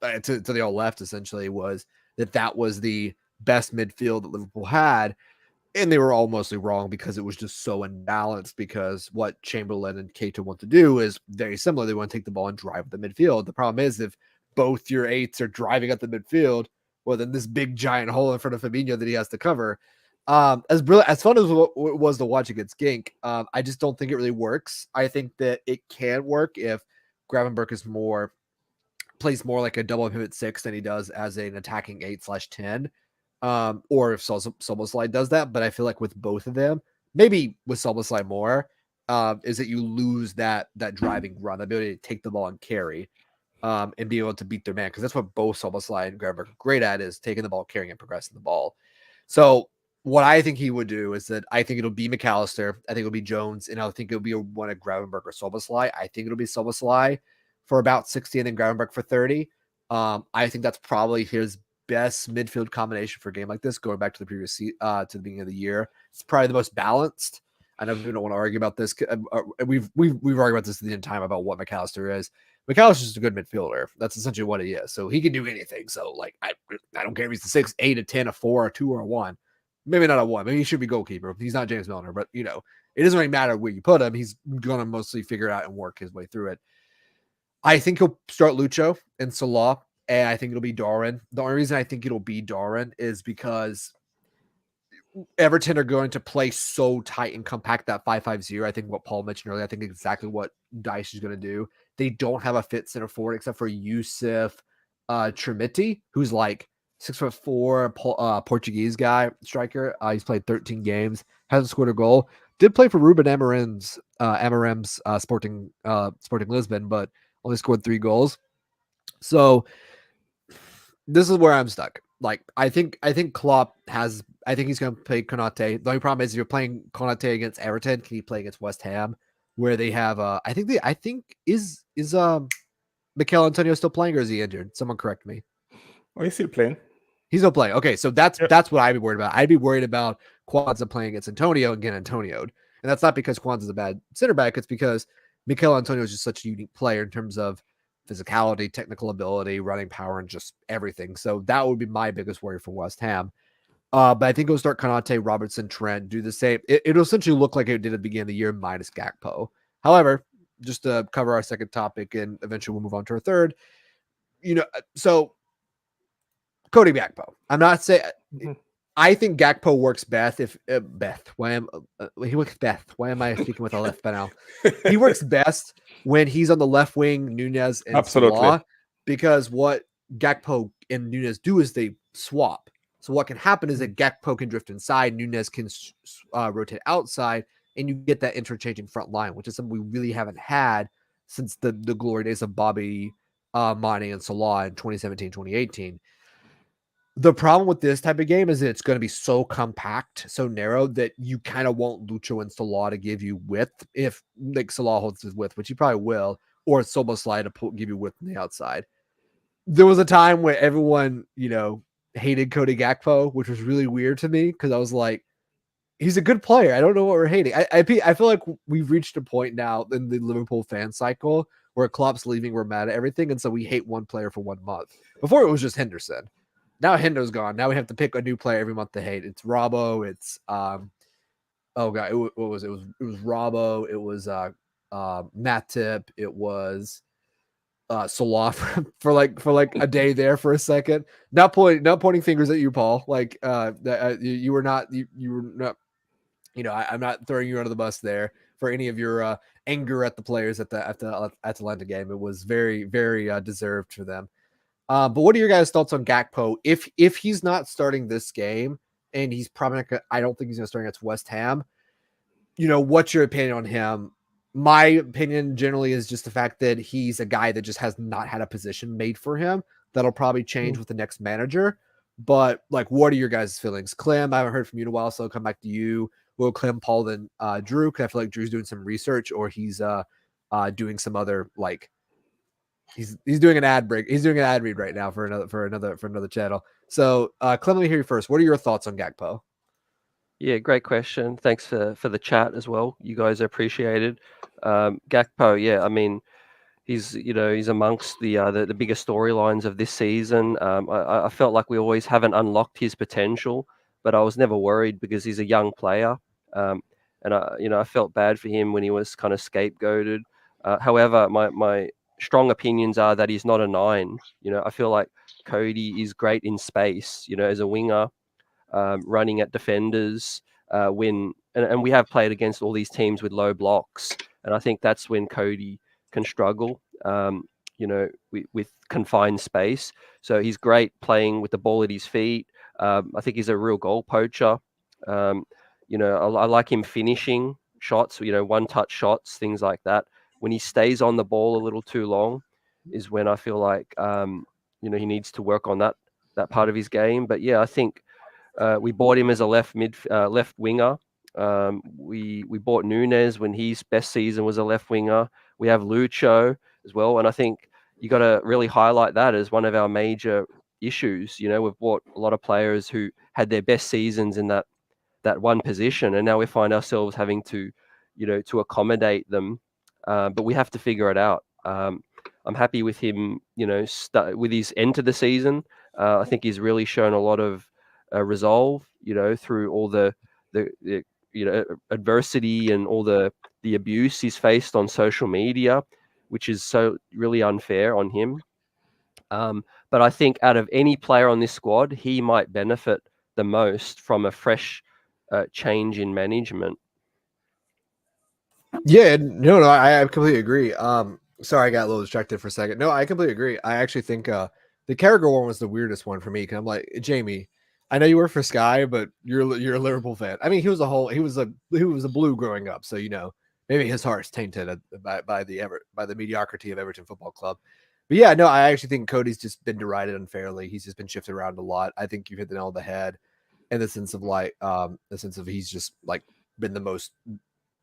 they all left, essentially, was that was the best midfield that Liverpool had. And they were all mostly wrong because it was just so unbalanced, because what Chamberlain and Keita want to do is very similar. They want to take the ball and drive the midfield. The problem is, if both your eights are driving at the midfield, well, then this big giant hole in front of Fabinho that he has to cover. As fun as it was to watch against Genk, I just don't think it really works. I think that it can work if Gravenberch plays more like a double pivot 6 than he does as an attacking 8/10. Or if Szoboszlai does that. But I feel like with both of them, maybe with Szoboszlai more, is that you lose that driving run, the ability to take the ball and carry, and be able to beat their man. Because that's what both Szoboszlai and Gravenberch are great at, is taking the ball, carrying, and progressing the ball. So what I think he would do is that I think it'll be McAllister, I think it'll be Jones, and I think it'll be one of Gravenberch or Szoboszlai. I think it'll be Szoboszlai for about 60 and then Gravenberch for 30. I think that's probably his best midfield combination for a game like this, going back to the previous to the beginning of the year. It's probably the most balanced. I know we don't want to argue about this. We've argued about this the entire time about what McAllister is. McAllister's just a good midfielder. That's essentially what he is. So he can do anything. So like, I don't care if he's a 6, 8, a 10, a 4, a 2, or a 1. Maybe not a 1. Maybe he should be goalkeeper. He's not James Milner, but it doesn't really matter where you put him. He's gonna mostly figure it out and work his way through it. I think he'll start Lucho and Salah, and I think it'll be Darwin. The only reason I think it'll be Darwin is because Everton are going to play so tight and compact, that 5-5-0. I think what Paul mentioned earlier, I think exactly what Dice is going to do. They don't have a fit center forward except for Yusuf Trimiti, who's like 6'4", Portuguese guy, striker. He's played 13 games, hasn't scored a goal. Did play for Ruben Amorim's Sporting Lisbon, but only scored 3 goals. So this is where I'm stuck. Like, I think Klopp has. I think he's going to play Konate. The only problem is, if you're playing Konate against Everton, can he play against West Ham, where they have? I think is Mikel Antonio still playing, or is he injured? Someone correct me. Oh, he's still playing. He's still playing. Okay, so that's what I'd be worried about. I'd be worried about Kwanzaa playing against Antonio and getting Antonio'd. And that's not because Kwanzaa's a bad center back. It's because Mikel Antonio is just such a unique player in terms of physicality, technical ability, running power, and just everything. So that would be my biggest worry for West Ham. But I think it'll start Konate, Robertson, Trent, do the same. It'll essentially look like it did at the beginning of the year minus Gakpo. However, just to cover our second topic, and eventually we'll move on to our third, so Cody Gakpo. I'm not saying I think Gakpo works best if Why am I speaking with a left by now? He works best when he's on the left wing, Nunez and Salah, because what Gakpo and Nunez do is they swap. So what can happen is that Gakpo can drift inside, Nunez can rotate outside, and you get that interchanging front line, which is something we really haven't had since the glory days of Bobby, Mane, and Salah in 2017, 2018. The problem with this type of game is that it's going to be so compact, so narrow, that you kind of want Lucho and Salah to give you width, if like Salah holds his width, which he probably will, or Szoboszlai to give you width on the outside. There was a time where everyone, hated Cody Gakpo, which was really weird to me, because I was like, he's a good player. I don't know what we're hating. I feel like we've reached a point now in the Liverpool fan cycle where Klopp's leaving, we're mad at everything, and so we hate one player for 1 month. Before it was just Henderson. Now Hendo's gone. Now we have to pick a new player every month to hate. It's Robbo. It's what was it? It was Robbo. It was Matip. It was Salah for like a day there for a second. Not pointing fingers at you, Paul. Like you were not. I'm not throwing you under the bus there for any of your anger at the players at the Atalanta game. It was very, very deserved for them. But what are your guys' thoughts on Gakpo? If he's not starting this game, and he's probably not gonna, I don't think he's going to start against West Ham. What's your opinion on him? My opinion generally is just the fact that he's a guy that just has not had a position made for him. That'll probably change with the next manager. But like, what are your guys' feelings? Clem, I haven't heard from you in a while, so I'll come back to you. Will Clem, Paul, then Drew, because I feel like Drew's doing some research, or he's doing some other like He's doing an ad break. He's doing an ad read right now for another channel. So, Clem, let me hear you first. What are your thoughts on Gakpo? Yeah, great question. Thanks for the chat as well. You guys are appreciated. Gakpo, yeah, I mean, he's amongst the bigger storylines of this season. I felt like we always haven't unlocked his potential, but I was never worried because he's a young player, and I felt bad for him when he was kind of scapegoated. However, my strong opinions are that he's not a 9. I feel like Cody is great in space. As a winger, running at defenders. And we have played against all these teams with low blocks, and I think that's when Cody can struggle. With confined space. So he's great playing with the ball at his feet. I think he's a real goal poacher. I like him finishing shots. One-touch shots, things like that. When he stays on the ball a little too long, is when I feel like he needs to work on that part of his game. But yeah, I think. We bought him as a left winger. We bought Nunes when his best season was a left winger. We have Lucho as well, and I think you got to really highlight that as one of our major issues. We've bought a lot of players who had their best seasons in that one position, and now we find ourselves having to accommodate them. But we have to figure it out. I'm happy with him. With his end to the season. I think he's really shown a lot of resolve, through all the adversity and all the abuse he's faced on social media, which is so really unfair on him. But I think out of any player on this squad, he might benefit the most from a fresh change in management. Yeah, no, I completely agree. Sorry, I got a little distracted for a second. No, I completely agree. I actually think the Carragher one was the weirdest one for me. Cause I'm like, Jamie, I know you work for Sky, but you're a Liverpool fan. I mean, he was a blue growing up, so maybe his heart's tainted by the mediocrity of Everton Football Club. But yeah, no, I actually think Cody's just been derided unfairly. He's just been shifted around a lot. I think you hit the nail on the head in the sense of he's just like been the most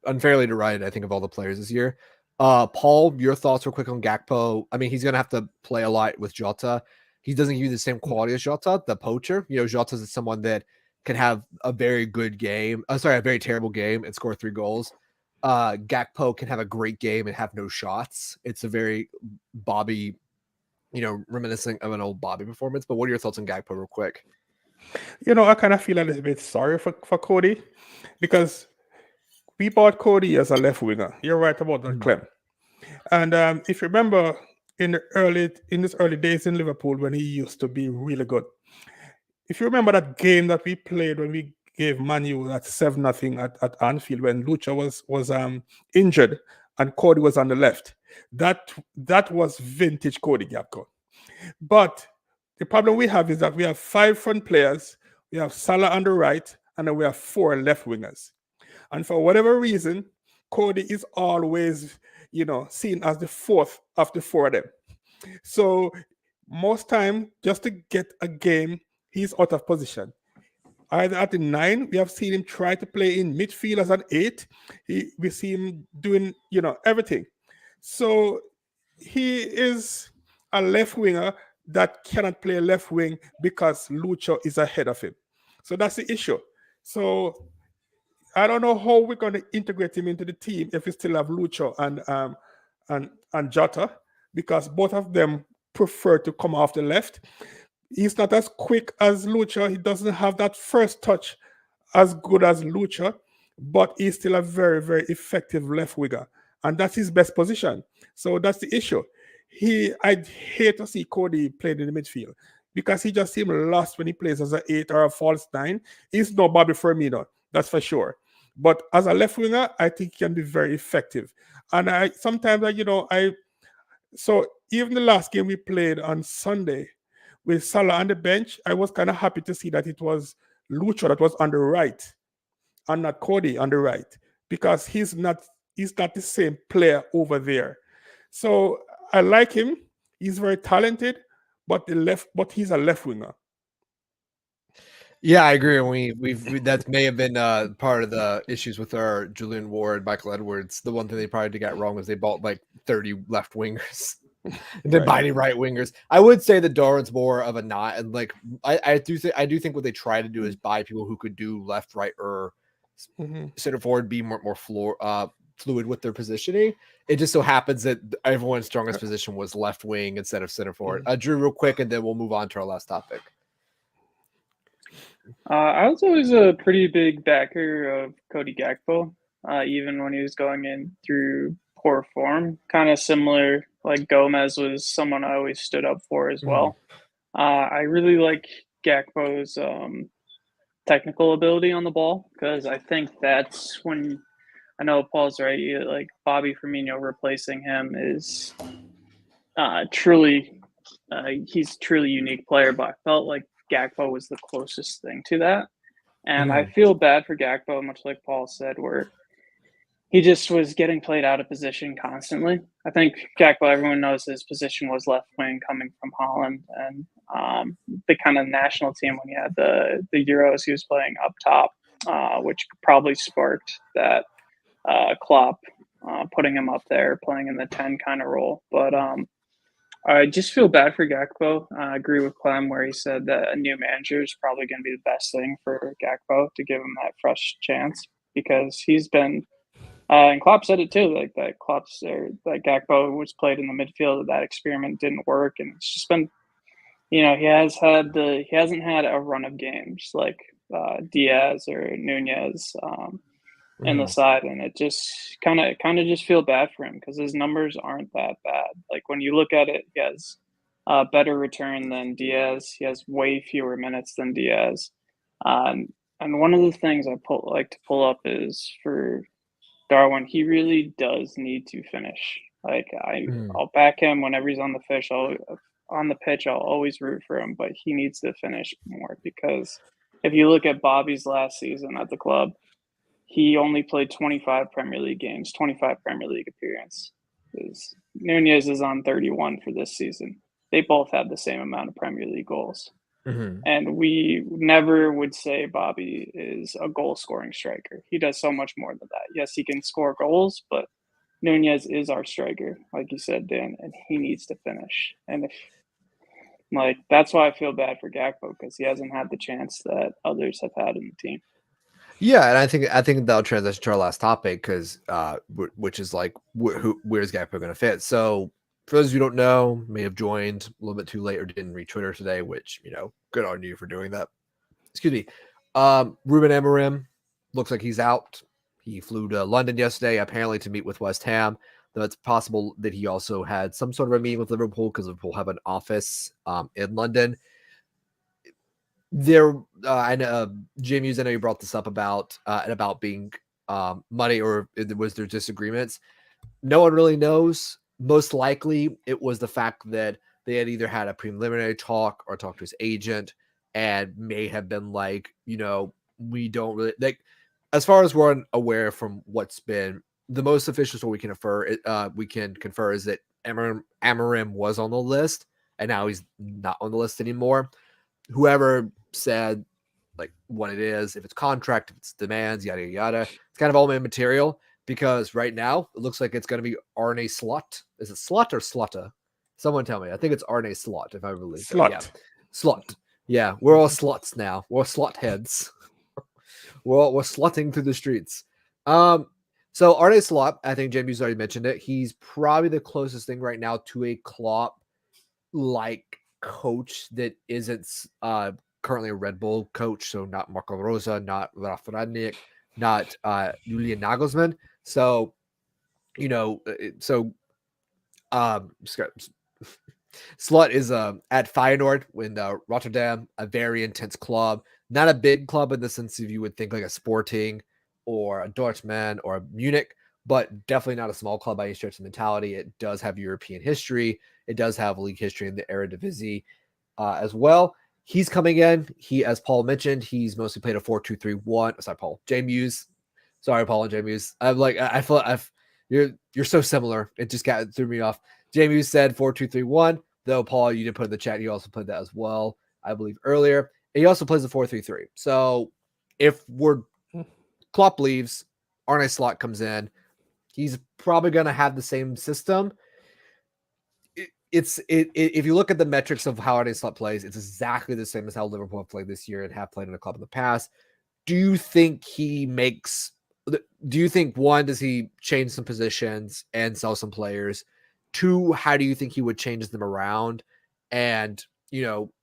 unfairly derided, I think, of all the players this year. Paul, your thoughts real quick on Gakpo. I mean, he's gonna have to play a lot with Jota. He doesn't give you the same quality as Jota, the poacher. Jota's someone that can have a very good game. A very terrible game and score 3 goals. Gakpo can have a great game and have no shots. It's a very Bobby, reminiscent of an old Bobby performance. But what are your thoughts on Gakpo real quick? I kind of feel a little bit sorry for Cody because we bought Cody as a left winger. You're right about that, Clem. And if you remember in his early days in Liverpool when he used to be really good, if you remember that game that we played when we gave Man U at 7-0 at Anfield when Lucha was injured and Cody was on the left, that was vintage Cody Gakpo. But the problem we have is that we have 5 front players, we have Salah on the right, and then we have 4 left wingers. And for whatever reason, Cody is always, seen as the 4th of the 4 of them. So most time, just to get a game, he's out of position. Either at the 9, we have seen him try to play in midfield as an 8. We see him doing, everything. So he is a left winger that cannot play left wing because Lucho is ahead of him. So that's the issue. So I don't know how we're going to integrate him into the team if we still have Lucho and Jota, because both of them prefer to come off the left. He's not as quick as Lucho. He doesn't have that first touch as good as Lucho, but he's still a very, very effective left winger. And that's his best position. So that's the issue. I'd hate to see Cody playing in the midfield because he just seems lost when he plays as an 8 or a false 9. He's no Bobby Firmino, that's for sure. But as a left winger, I think he can be very effective. And so even the last game we played on Sunday with Salah on the bench, I was kind of happy to see that it was Lucho that was on the right and not Cody on the right, because he's not the same player over there. So I like him. He's very talented, but he's a left winger. Yeah, I agree. And that may have been part of the issues with our Julian Ward, Michael Edwards. The one thing they probably got wrong was they bought like 30 left wingers. and then binding right wingers. I would say that Darwin's more of a not, and like I do think what they try to do is buy people who could do left, right, or center forward, be more fluid with their positioning. It just so happens that everyone's strongest position was left wing instead of center forward. Drew, real quick, and then we'll move on to our last topic. I was always a pretty big backer of Cody Gakpo, even when he was going in through poor form. Kind of similar, like Gomez was someone I always stood up for as well. I really like Gakpo's technical ability on the ball, because I think that's when, I know Paul's right, like Bobby Firmino replacing him is truly, he's a truly unique player, but I felt like Gakpo was the closest thing to that. And I feel bad for Gakpo, much like Paul said, where he just was getting played out of position constantly. I think Gakpo, everyone knows his position was left wing coming from Holland, and the kind of national team when he had the Euros, he was playing up top, which probably sparked that Klopp putting him up there, playing in the 10 kind of role. But I just feel bad for Gakpo. I agree with Clem where he said that a new manager is probably going to be the best thing for Gakpo to give him that fresh chance, because he's been and Klopp said it too, like that that Gakpo was played in the midfield, that experiment didn't work, and it's just been, he hasn't had a run of games like Diaz or Nunez in the side, and it just kind of just feel bad for him because his numbers aren't that bad. Like when you look at it, he has a better return than Diaz. He has way fewer minutes than Diaz, and one of the things I like to pull up is for Darwin, he really does need to finish. Like I'll back him whenever he's on the pitch. I'll always root for him, but he needs to finish more, because if you look at Bobby's last season at the club, he only played 25 Premier League games, 25 Premier League appearances. Nunez is on 31 for this season. They both had the same amount of Premier League goals. And we never would say Bobby is a goal-scoring striker. He does so much more than that. Yes, he can score goals, but Nunez is our striker, like you said, Dan, and he needs to finish. And that's why I feel bad for Gakpo, because he hasn't had the chance that others have had in the team. Yeah, and I think that'll transition to our last topic, because which is like where's Gakpo going to fit? So for those who don't know, may have joined a little bit too late or didn't read Twitter today, which, good on you for doing that. Excuse me. Ruben Amorim looks like he's out. He flew to London yesterday, apparently to meet with West Ham. Though it's possible that he also had some sort of a meeting with Liverpool, because Liverpool have an office in London. I know, James, I know you brought this up about being money, or was there disagreements? No one really knows. Most likely it was the fact that they had either had a preliminary talk or talked to his agent, and may have been like, we don't really, like, as far as we're aware from what's been the most official, so we can confer is that Amorim was on the list, and now he's not on the list anymore. Whoever said like what it is, if it's contract, if it's demands, yada yada, it's kind of all immaterial, because right now it looks like it's going to be Arne Slot. Is it Slot or Slotta? Someone tell me. I think it's Arne Slot, if I believe. Slot. Yeah. Slot. Yeah, we're all sluts now. We're slot heads. we're slutting through the streets. So Arne Slot, I think Jamie's already mentioned it. He's probably the closest thing right now to a Klopp like coach that isn't currently a Red Bull coach. So not Marco Rosa, not Ralf Rangnick, not Julian Nagelsmann. So, Slot is at Feyenoord in Rotterdam, a very intense club. Not a big club in the sense of you would think like a Sporting or a Dortmund or a Munich, but definitely not a small club by any stretch of mentality. It does have European history. It does have league history in the Eredivisie as well. He's coming in. As Paul mentioned, he's mostly played a 4-2-3-1. Sorry, Paul. James. Sorry, Paul and James. I'm like, I feel you're so similar. It just threw me off. James said 4-2-3-1, though, Paul, you did put in the chat. He also played that as well, I believe, earlier. And he also plays a 4-3-3. So if Klopp leaves, Arne Slot comes in. He's probably going to have the same system. if you look at the metrics of how Arne Slot plays, it's exactly the same as how Liverpool have played this year and have played in a club in the past. Do you think one, does he change some positions and sell some players? Two, how do you think he would change them around? And,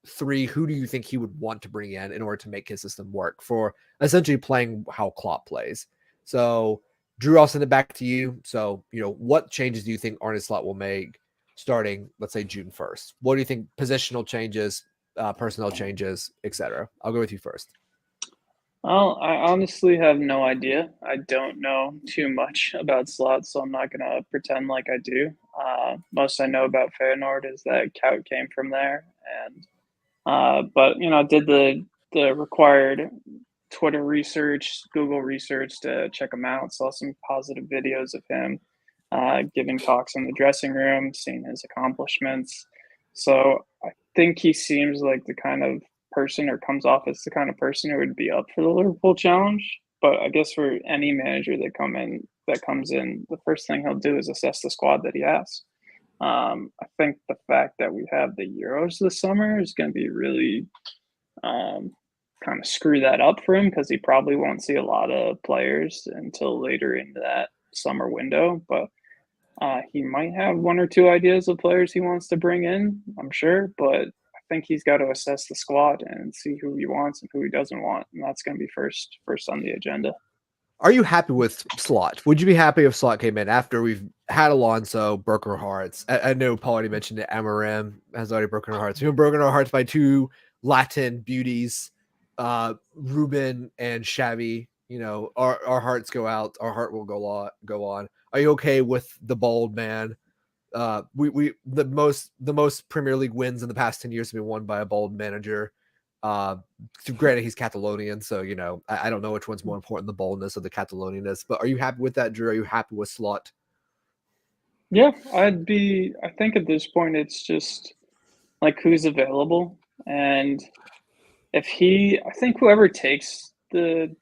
three, who do you think he would want to bring in order to make his system work for essentially playing how Klopp plays? So, Drew, I'll send it back to you. So, what changes do you think Arne Slot will make starting, let's say, June 1st? What do you think? Positional changes, personnel changes, etc. I'll go with you first. Well, I honestly have no idea. I don't know too much about Slot, so I'm not going to pretend like I do. Most I know about Feyenoord is that Kout came from there. But, I did the required Twitter research, Google research to check him out. Saw some positive videos of him giving talks in the dressing room, seeing his accomplishments. So I think he seems like the kind of person, or comes off as the kind of person who would be up for the Liverpool challenge. But I guess for any manager that comes in, the first thing he'll do is assess the squad that he has. I think the fact that we have the Euros this summer is going to be really kind of screw that up for him, because he probably won't see a lot of players until later into that summer window. But he might have one or two ideas of players he wants to bring in, I'm sure, but I think he's got to assess the squad and see who he wants and who he doesn't want, and that's going to be first on the agenda. Are you happy with Slot? Would you be happy if Slot came in after we've had Alonso, broke our hearts? I know Paul already mentioned it. Amorim has already broken our hearts. We've broken our hearts by two Latin beauties, Ruben and Xavi. Our hearts go out. Our heart will go on. Are you okay with the bald man? The most Premier League wins in the past 10 years have been won by a bald manager. Granted, he's Catalonian, so I don't know which one's more important, the boldness or the Catalonianness. But are you happy with that, Drew? Are you happy with Slot? Yeah, I think at this point it's just like who's available, and I think whoever takes the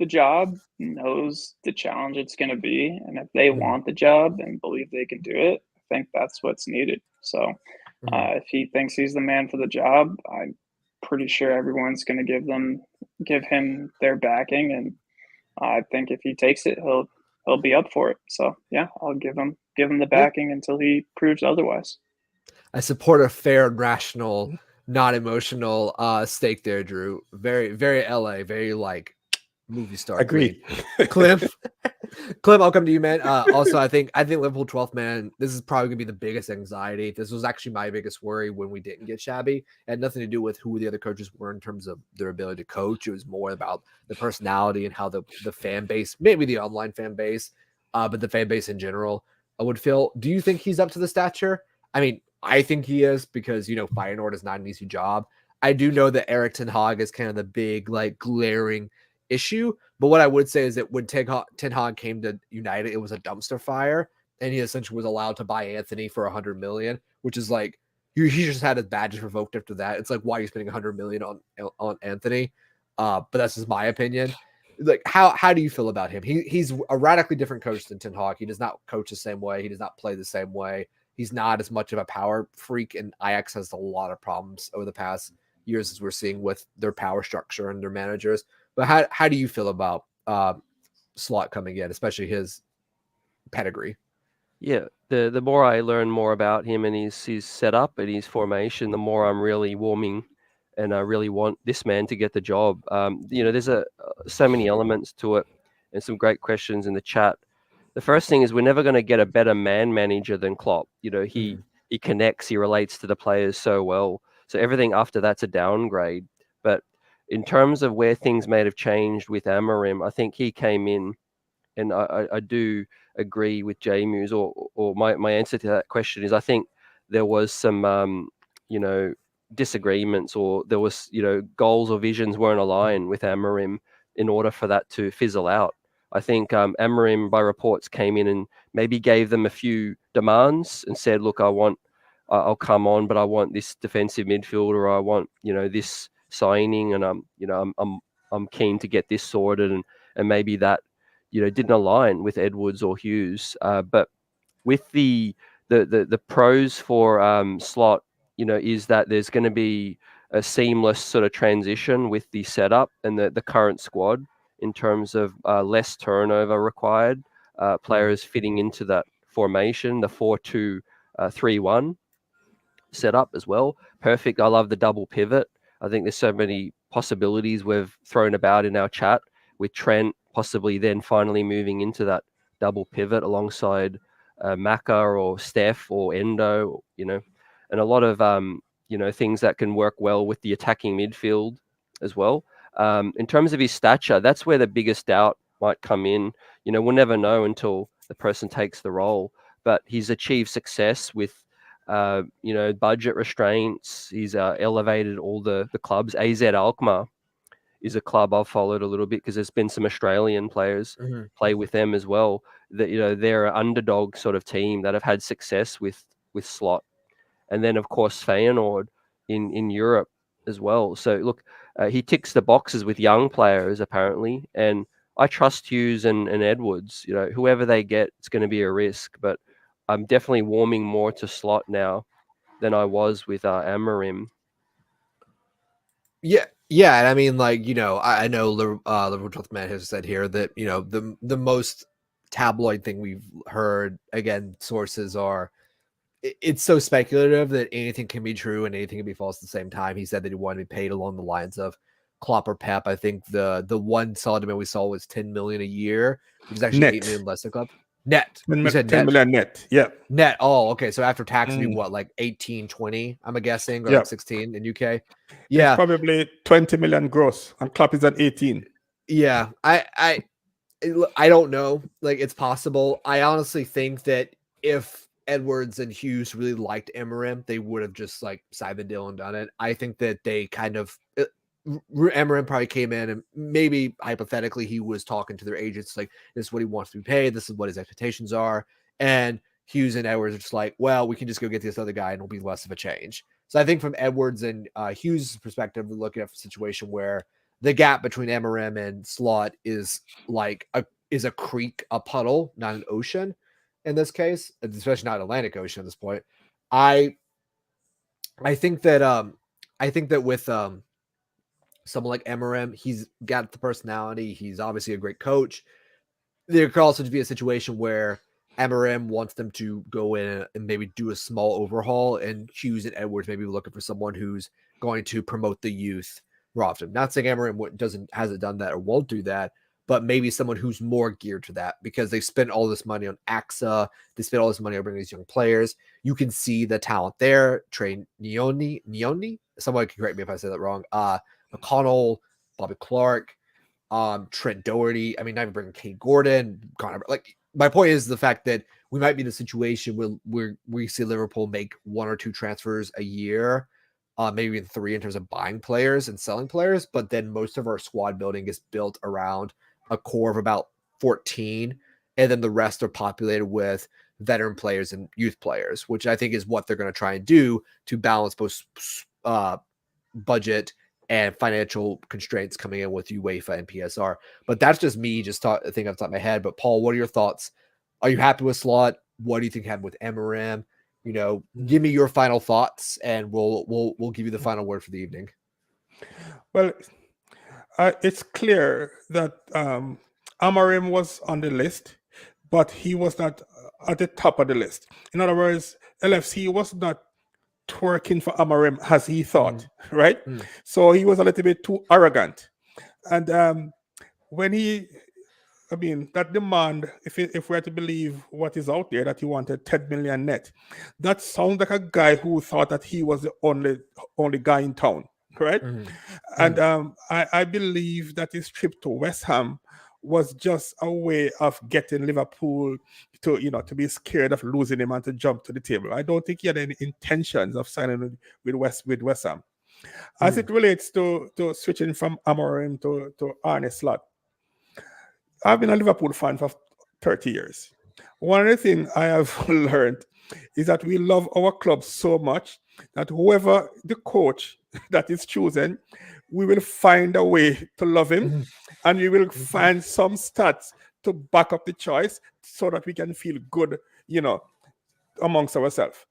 job knows the challenge it's going to be, and if they want the job and believe they can do it, I think that's what's needed. So if he thinks he's the man for the job, I'm pretty sure everyone's going to give him their backing, and I think if he takes it, he'll be up for it. So yeah, I'll give him the backing until he proves otherwise. I support a fair and rational, not emotional stake there, Drew. Very, very LA, very like movie star. Agreed. Cliff, I'll come to you, man. Also, I think Liverpool 12th man, this is probably gonna be the biggest anxiety. This was actually my biggest worry when we didn't get Xavi. It had nothing to do with who the other coaches were in terms of their ability to coach. It was more about the personality and how the fan base, maybe the online fan base, but the fan base in general would feel. Do you think he's up to the stature? I mean, I think he is, because Feyenoord is not an easy job. I do know that Erik ten Hag is kind of the big, like, glaring issue. But what I would say is that when ten Hag came to United, it was a dumpster fire, and he essentially was allowed to buy Anthony for 100 million, which is like he just had his badges revoked after that. It's like, why are you spending 100 million on Anthony? But that's just my opinion. Like, how do you feel about him? He's a radically different coach than Ten Hag. He does not coach the same way. He does not play the same way. He's not as much of a power freak, and Ajax has a lot of problems over the past years, as we're seeing with their power structure and their managers. But how do you feel about Slot coming in, especially his pedigree? Yeah, the more I learn more about him and his setup and his formation, the more I'm really warming, and I really want this man to get the job. There's so many elements to it, and some great questions in the chat. The first thing is, we're never going to get a better man manager than Klopp. He connects, he relates to the players so well. So everything after that's a downgrade. But in terms of where things may have changed with Amorim, I think he came in, and I do agree with J-Muse, or my answer to that question is, I think there was some, disagreements, or there was, goals or visions weren't aligned with Amorim in order for that to fizzle out. I think Amorim, by reports, came in and maybe gave them a few demands and said, look, I'll come on, but I want this defensive midfielder, I want, this signing, and I'm keen to get this sorted, and maybe that, didn't align with Edwards or Hughes. But with the the pros for Slot, is that there's going to be a seamless sort of transition with the setup and the current squad in terms of less turnover required, players fitting into that formation, the 4-2-3-1 setup as well. Perfect. I love the double pivot. I think there's so many possibilities we've thrown about in our chat, with Trent possibly then finally moving into that double pivot alongside Maka or Steph or Endo, and a lot of things that can work well with the attacking midfield as well. In terms of his stature, that's where the biggest doubt might come in. We'll never know until the person takes the role, but he's achieved success with budget restraints. He's elevated all the clubs. AZ Alkmaar is a club I've followed a little bit because there's been some Australian players play with them as well. That they're an underdog sort of team that have had success with Slot, and then of course Feyenoord in Europe as well. So look, he ticks the boxes with young players apparently, and I trust Hughes and Edwards. Whoever they get, it's going to be a risk, but I'm definitely warming more to Slot now than I was with Amorim. Yeah, and I mean, like, I know Liverpool Man has said here that the most tabloid thing we've heard, again, sources are, it's so speculative that anything can be true and anything can be false at the same time. He said that he wanted to be paid along the lines of Klopp or Pep. I think the one solid demand we saw was 10 million a year, which is actually Net. 8 million less than Klopp. Net. You 10 said net. million net. Yeah. Net. Oh, okay. So after tax, it'd be what, like 18, 20, I'm guessing, or like 16 in UK? Yeah. It's probably 20 million gross, and Klopp is at 18. Yeah. I don't know. Like, it's possible. I honestly think that if Edwards and Hughes really liked Amorim, they would have just like signed the deal and done it. I think that they kind of Amorim probably came in and maybe hypothetically he was talking to their agents like, this is what he wants to be paid, this is what his expectations are, and Hughes and Edwards are just like, well, we can just go get this other guy and it'll be less of a change. So I think from Edwards and Hughes' perspective, we're looking at a situation where the gap between Amorim and Slot is like a creek, a puddle, not an ocean in this case, especially not Atlantic Ocean at this point. I think that with someone like Amorim, he's got the personality. He's obviously a great coach. There could also be a situation where Amorim wants them to go in and maybe do a small overhaul, and Hughes and Edwards maybe looking for someone who's going to promote the youth more often. Not saying Amorim hasn't done that or won't do that, but maybe someone who's more geared to that because they spent all this money on AXA. They spent all this money on bringing these young players. You can see the talent there. Trey Nioni, someone can correct me if I say that wrong. McConnell, Bobby Clark, Trent Doherty. I mean, not even bringing Kane Gordon, Connor. Like, my point is the fact that we might be in a situation where we see Liverpool make 1 or 2 transfers a year, maybe even 3 in terms of buying players and selling players. But then most of our squad building is built around a core of about 14, and then the rest are populated with veteran players and youth players, which I think is what they're going to try and do to balance both budget and financial constraints coming in with UEFA and PSR. But that's just me just thinking off the top of my head. But Paul, what are your thoughts? Are you happy with Slot? What do you think happened with Amorim? Give me your final thoughts, and we'll give you the final word for the evening. Well, it's clear that Amorim was on the list, but he was not at the top of the list. In other words, LFC was not twerking for Amorim as he thought, right? So he was a little bit too arrogant. And when that demand, if we're to believe what is out there, that he wanted 10 million net, that sounds like a guy who thought that he was the only guy in town, right? And I believe that his trip to West Ham was just a way of getting Liverpool to be scared of losing him and to jump to the table. I don't think he had any intentions of signing with West Ham. As it relates to switching from Amorim to Arne Slot, I've been a Liverpool fan for 30 years. One of the things I have learned is that we love our club so much that whoever the coach that is chosen, we will find a way to love him, and we will find some stats to back up the choice so that we can feel good, amongst ourselves.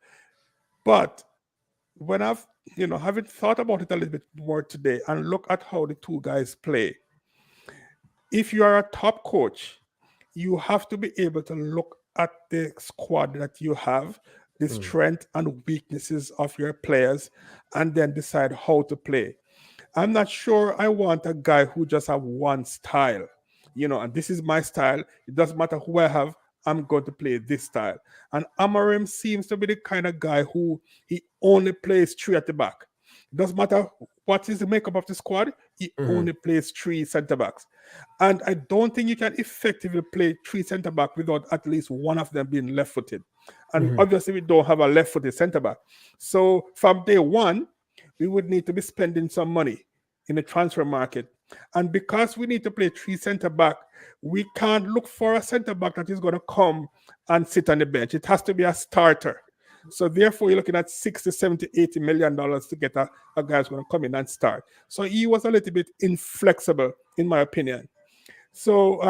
But when I've, having thought about it a little bit more today and look at how the two guys play, if you are a top coach, you have to be able to look at the squad that you have, the strength and weaknesses of your players, and then decide how to play. I'm not sure I want a guy who just have one style, and this is my style. It doesn't matter who I have, I'm going to play this style. And Amorim seems to be the kind of guy who he only plays three at the back. It doesn't matter what is the makeup of the squad, he only plays three centre backs. And I don't think you can effectively play three centre back without at least one of them being left footed. And obviously, we don't have a left footed centre back. So from day one, we would need to be spending some money in the transfer market. And because we need to play three centre back, we can't look for a centre back that is going to come and sit on the bench. It has to be a starter. So therefore, you're looking at 60, 70, 80 million dollars to get a guy who's going to come in and start. So he was a little bit inflexible, in my opinion. So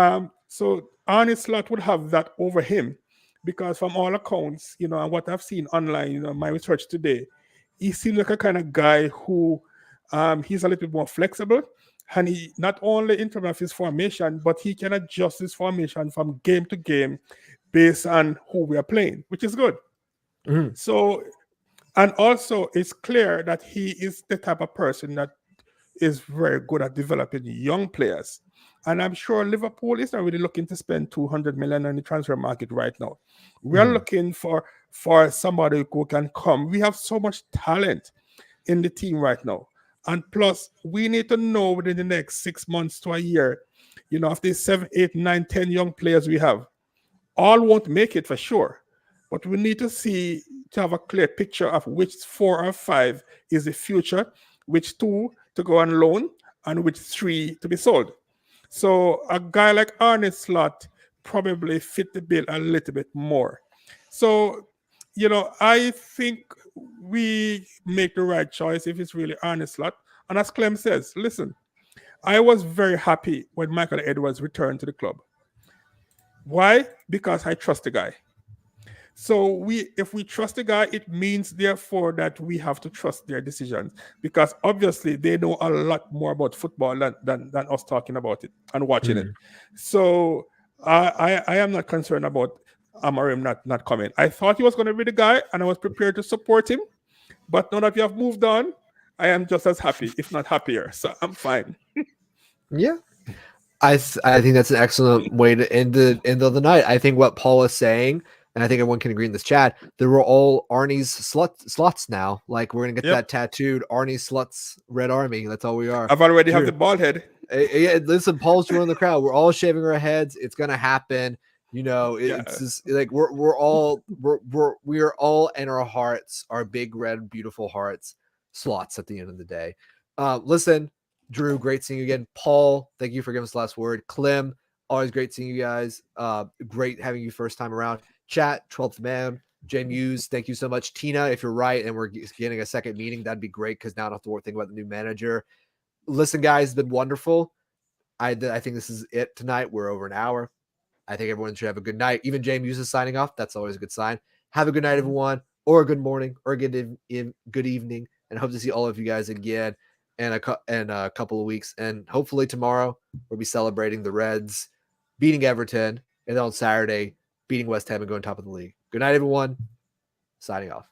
Arne Slot would have that over him, because from all accounts, and what I've seen online, my research today, he seems like a kind of guy who he's a little bit more flexible, and he not only in terms of his formation, but he can adjust his formation from game to game based on who we are playing, which is good. So, and also it's clear that he is the type of person that is very good at developing young players. And I'm sure Liverpool is not really looking to spend 200 million on the transfer market right now. We are looking for somebody who can come. We have so much talent in the team right now. And plus, we need to know within the next 6 months to a year, of these 7, 8, 9, 10 young players we have, all won't make it for sure. But we need to have a clear picture of which 4 or 5 is the future, which 2 to go on loan, and which 3 to be sold. So a guy like Arne Slot probably fit the bill a little bit more. So, I think we make the right choice if it's really Arne Slot. And as Clem says, listen, I was very happy when Michael Edwards returned to the club. Why? Because I trust the guy. So if we trust the guy, it means therefore that we have to trust their decisions, because obviously they know a lot more about football than us talking about it and watching it. So I am not concerned about Amorim not coming. I thought he was going to be the guy, and I was prepared to support him. But now that we have moved on, I am just as happy, if not happier. So I'm fine. Yeah. I think that's an excellent way to end of the night. I think what Paul is saying, and I think everyone can agree in this chat, that we're all Arnie's slots now. Like, we're gonna get that tattooed, Arnie's Sluts Red Army. That's all we are. I've already have the bald head. Yeah, listen, Paul's joining the crowd. We're all shaving our heads. It's gonna happen. It's just like we are all in our hearts, our big red beautiful hearts, slots at the end of the day. Listen, Drew, great seeing you again. Paul, thank you for giving us the last word. Clem, always great seeing you guys. Great having you first time around. Chat, 12th man. Jay Muse, thank you so much. Tina, if you're right and we're getting a second meeting, that'd be great, because now I don't have to think about the new manager. Listen, guys, it's been wonderful. I think this is it tonight. We're over an hour. I think everyone should have a good night. Even Jay Muse is signing off. That's always a good sign. Have a good night, everyone, or a good morning, or a good evening, and hope to see all of you guys again in a couple of weeks. And hopefully tomorrow we'll be celebrating the Reds beating Everton, and then on Saturday beating West Ham and going top of the league. Good night, everyone. Signing off.